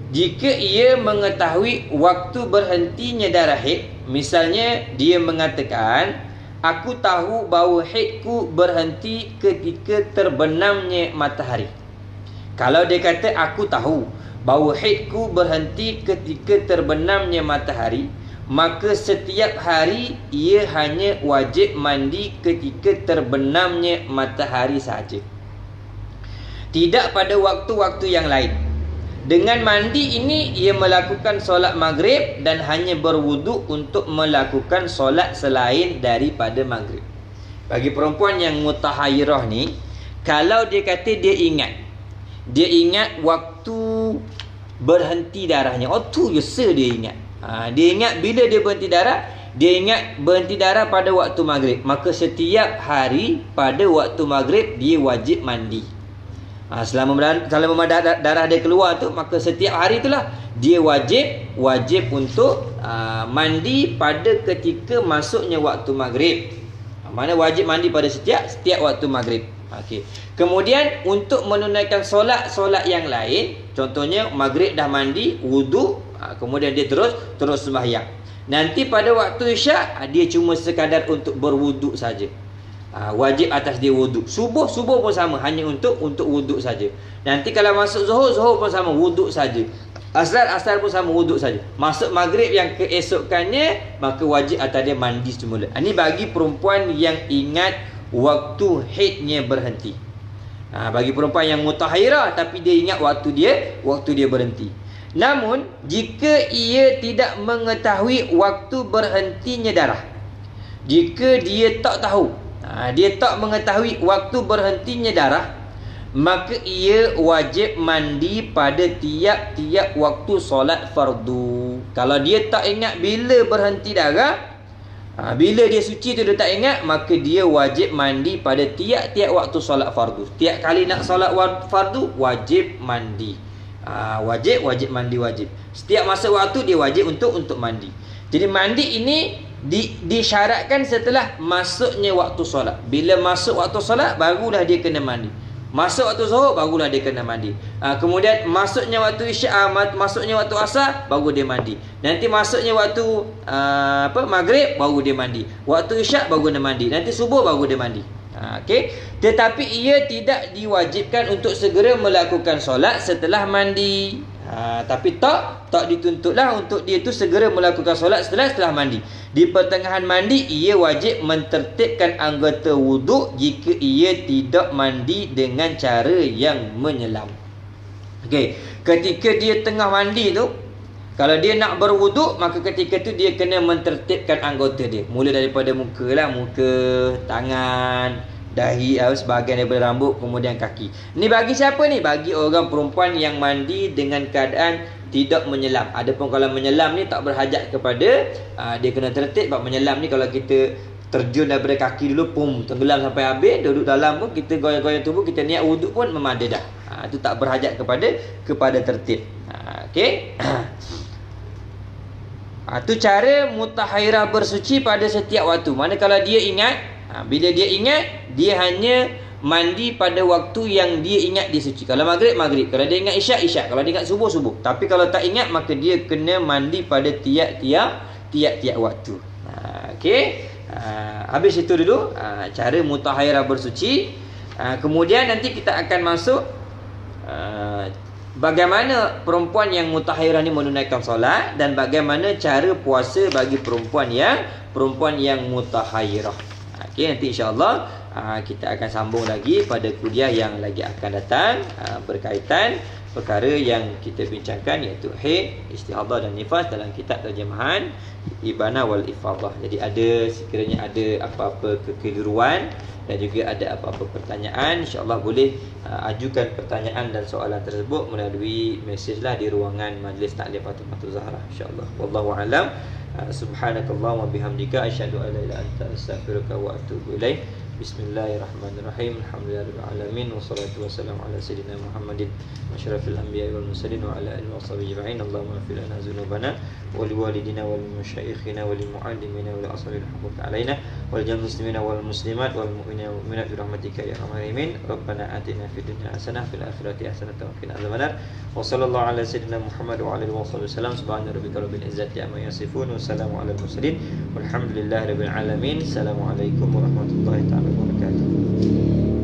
Jika ia mengetahui waktu berhentinya darah haid, misalnya dia mengatakan, aku tahu bahawa haidku berhenti ketika terbenamnya matahari. Kalau dia kata aku tahu bahawa haidku berhenti ketika terbenamnya matahari, maka setiap hari ia hanya wajib mandi ketika terbenamnya matahari sahaja, tidak pada waktu-waktu yang lain. Dengan mandi ini ia melakukan solat maghrib dan hanya berwuduk untuk melakukan solat selain daripada maghrib. Bagi perempuan yang mutahayyirah ni, kalau dia kata dia ingat waktu berhenti darahnya, tu biasa dia ingat. Dia ingat bila dia berhenti darah, dia ingat berhenti darah pada waktu maghrib, maka setiap hari pada waktu maghrib dia wajib mandi. Selama darah dia keluar tu, maka setiap hari itulah dia wajib untuk mandi pada ketika masuknya waktu maghrib. Mana wajib mandi pada setiap waktu maghrib. Okey. Kemudian untuk menunaikan solat yang lain, contohnya maghrib dah mandi, wuduk, kemudian dia terus sembahyang. Nanti pada waktu isyak dia cuma sekadar untuk berwuduk saja. Wajib atas dia wuduk. Subuh pun sama, hanya untuk wuduk saja. Nanti kalau masuk zuhur pun sama, wuduk saja. Asar pun sama, wuduk saja. Masuk maghrib yang keesokannya, maka wajib atas dia mandi semula. Ini bagi perempuan yang ingat waktu haidnya berhenti. Bagi perempuan yang mutahayyirah tapi dia ingat waktu dia berhenti. Namun jika ia tidak mengetahui waktu berhentinya darah, jika dia tak tahu, dia tak mengetahui waktu berhentinya darah, maka ia wajib mandi pada tiap-tiap waktu solat fardu. Kalau dia tak ingat bila berhenti darah, Bila dia suci tu dia tak ingat, maka dia wajib mandi pada tiap-tiap waktu solat fardu. Tiap kali nak solat fardu wajib mandi. Wajib mandi wajib. Setiap masa waktu dia wajib untuk mandi. Jadi mandi ini disyaratkan setelah masuknya waktu solat. Bila masuk waktu solat barulah dia kena mandi. Masuk waktu zuhur barulah dia kena mandi. Kemudian masuknya waktu isyak, masuknya waktu asar baru dia mandi. Nanti masuknya waktu maghrib baru dia mandi. Waktu isyak baru dia mandi. Nanti subuh baru dia mandi. Okey. Tetapi ia tidak diwajibkan untuk segera melakukan solat setelah mandi. Tapi tak dituntutlah untuk dia tu segera melakukan solat setelah mandi. Di pertengahan mandi ia wajib mentertibkan anggota wuduk jika ia tidak mandi dengan cara yang menyelam. Okey, ketika dia tengah mandi tu, kalau dia nak berwuduk, maka ketika tu dia kena mentertibkan anggota dia. Mula daripada muka, tangan, dahi, sebahagian daripada rambut, kemudian kaki. Ni bagi siapa ni? Bagi orang perempuan yang mandi dengan keadaan tidak menyelam. Adapun kalau menyelam ni tak berhajat kepada dia kena tertib. Sebab menyelam ni kalau kita terjun daripada kaki dulu, tenggelam sampai habis, duduk dalam pun kita goyang-goyang tubuh, kita niat wuduk pun memada dah. Itu tak berhajat kepada tertib. Okey. Itu cara mutahairah bersuci pada setiap waktu. Mana kalau dia ingat, bila dia ingat, dia hanya mandi pada waktu yang dia ingat dia suci. Kalau maghrib, kalau dia ingat isyak, kalau dia ingat subuh. Tapi kalau tak ingat, maka dia kena mandi pada tiap-tiap waktu. Okey. Habis itu dulu cara mutahairah bersuci. Kemudian nanti kita akan masuk bagaimana perempuan yang mutahairah ni menunaikan solat, dan bagaimana cara puasa bagi perempuan yang mutahairah. Okey, nanti insya-Allah kita akan sambung lagi pada kuliah yang lagi akan datang berkaitan perkara yang kita bincangkan, iaitu haid, istihadah dan nifas dalam kitab terjemahan Ibanah wal Ifadah. Jadi sekiranya ada apa-apa kekeliruan dan juga ada apa-apa pertanyaan, insya-Allah boleh ajukan pertanyaan dan soalan tersebut melalui mesej di ruangan Majlis Taklim Fatimah Zahra, insya-Allah. Wallahu a'lam. Subhanakallahumma bihamdika asyhadu an la ilaha illa anta astaghfiruka wa atubu ilaik. Bismillahirrahmanirrahim. Alhamdulillahirabbil alamin wassalatu wassalamu ala sayyidina Muhammadin asyrafil anbiya'i wal mursalin wa ala alihi washabihi ajma'in. Allahumma ighfir lana dzunubana wa liwalidina wal masyayikhina wal muallimina wal ashabil haqqi alaina wal jami'il muslimina wal muslimat wal mu'minina wal mu'minat bi rahmatika ya arhamar rahimin. Rabbana atina fid dunya hasanah fil akhirati hasanah wa qina adzabannar. Wa sallallahu ala sayyidina Muhammad wa alihi wasallam. Subhana rabbika rabbil izzati amma yasifun wa salamun alal mursalin walhamdulillahi rabbil alamin. Assalamualaikum warahmatullahi taala wabarakatuh.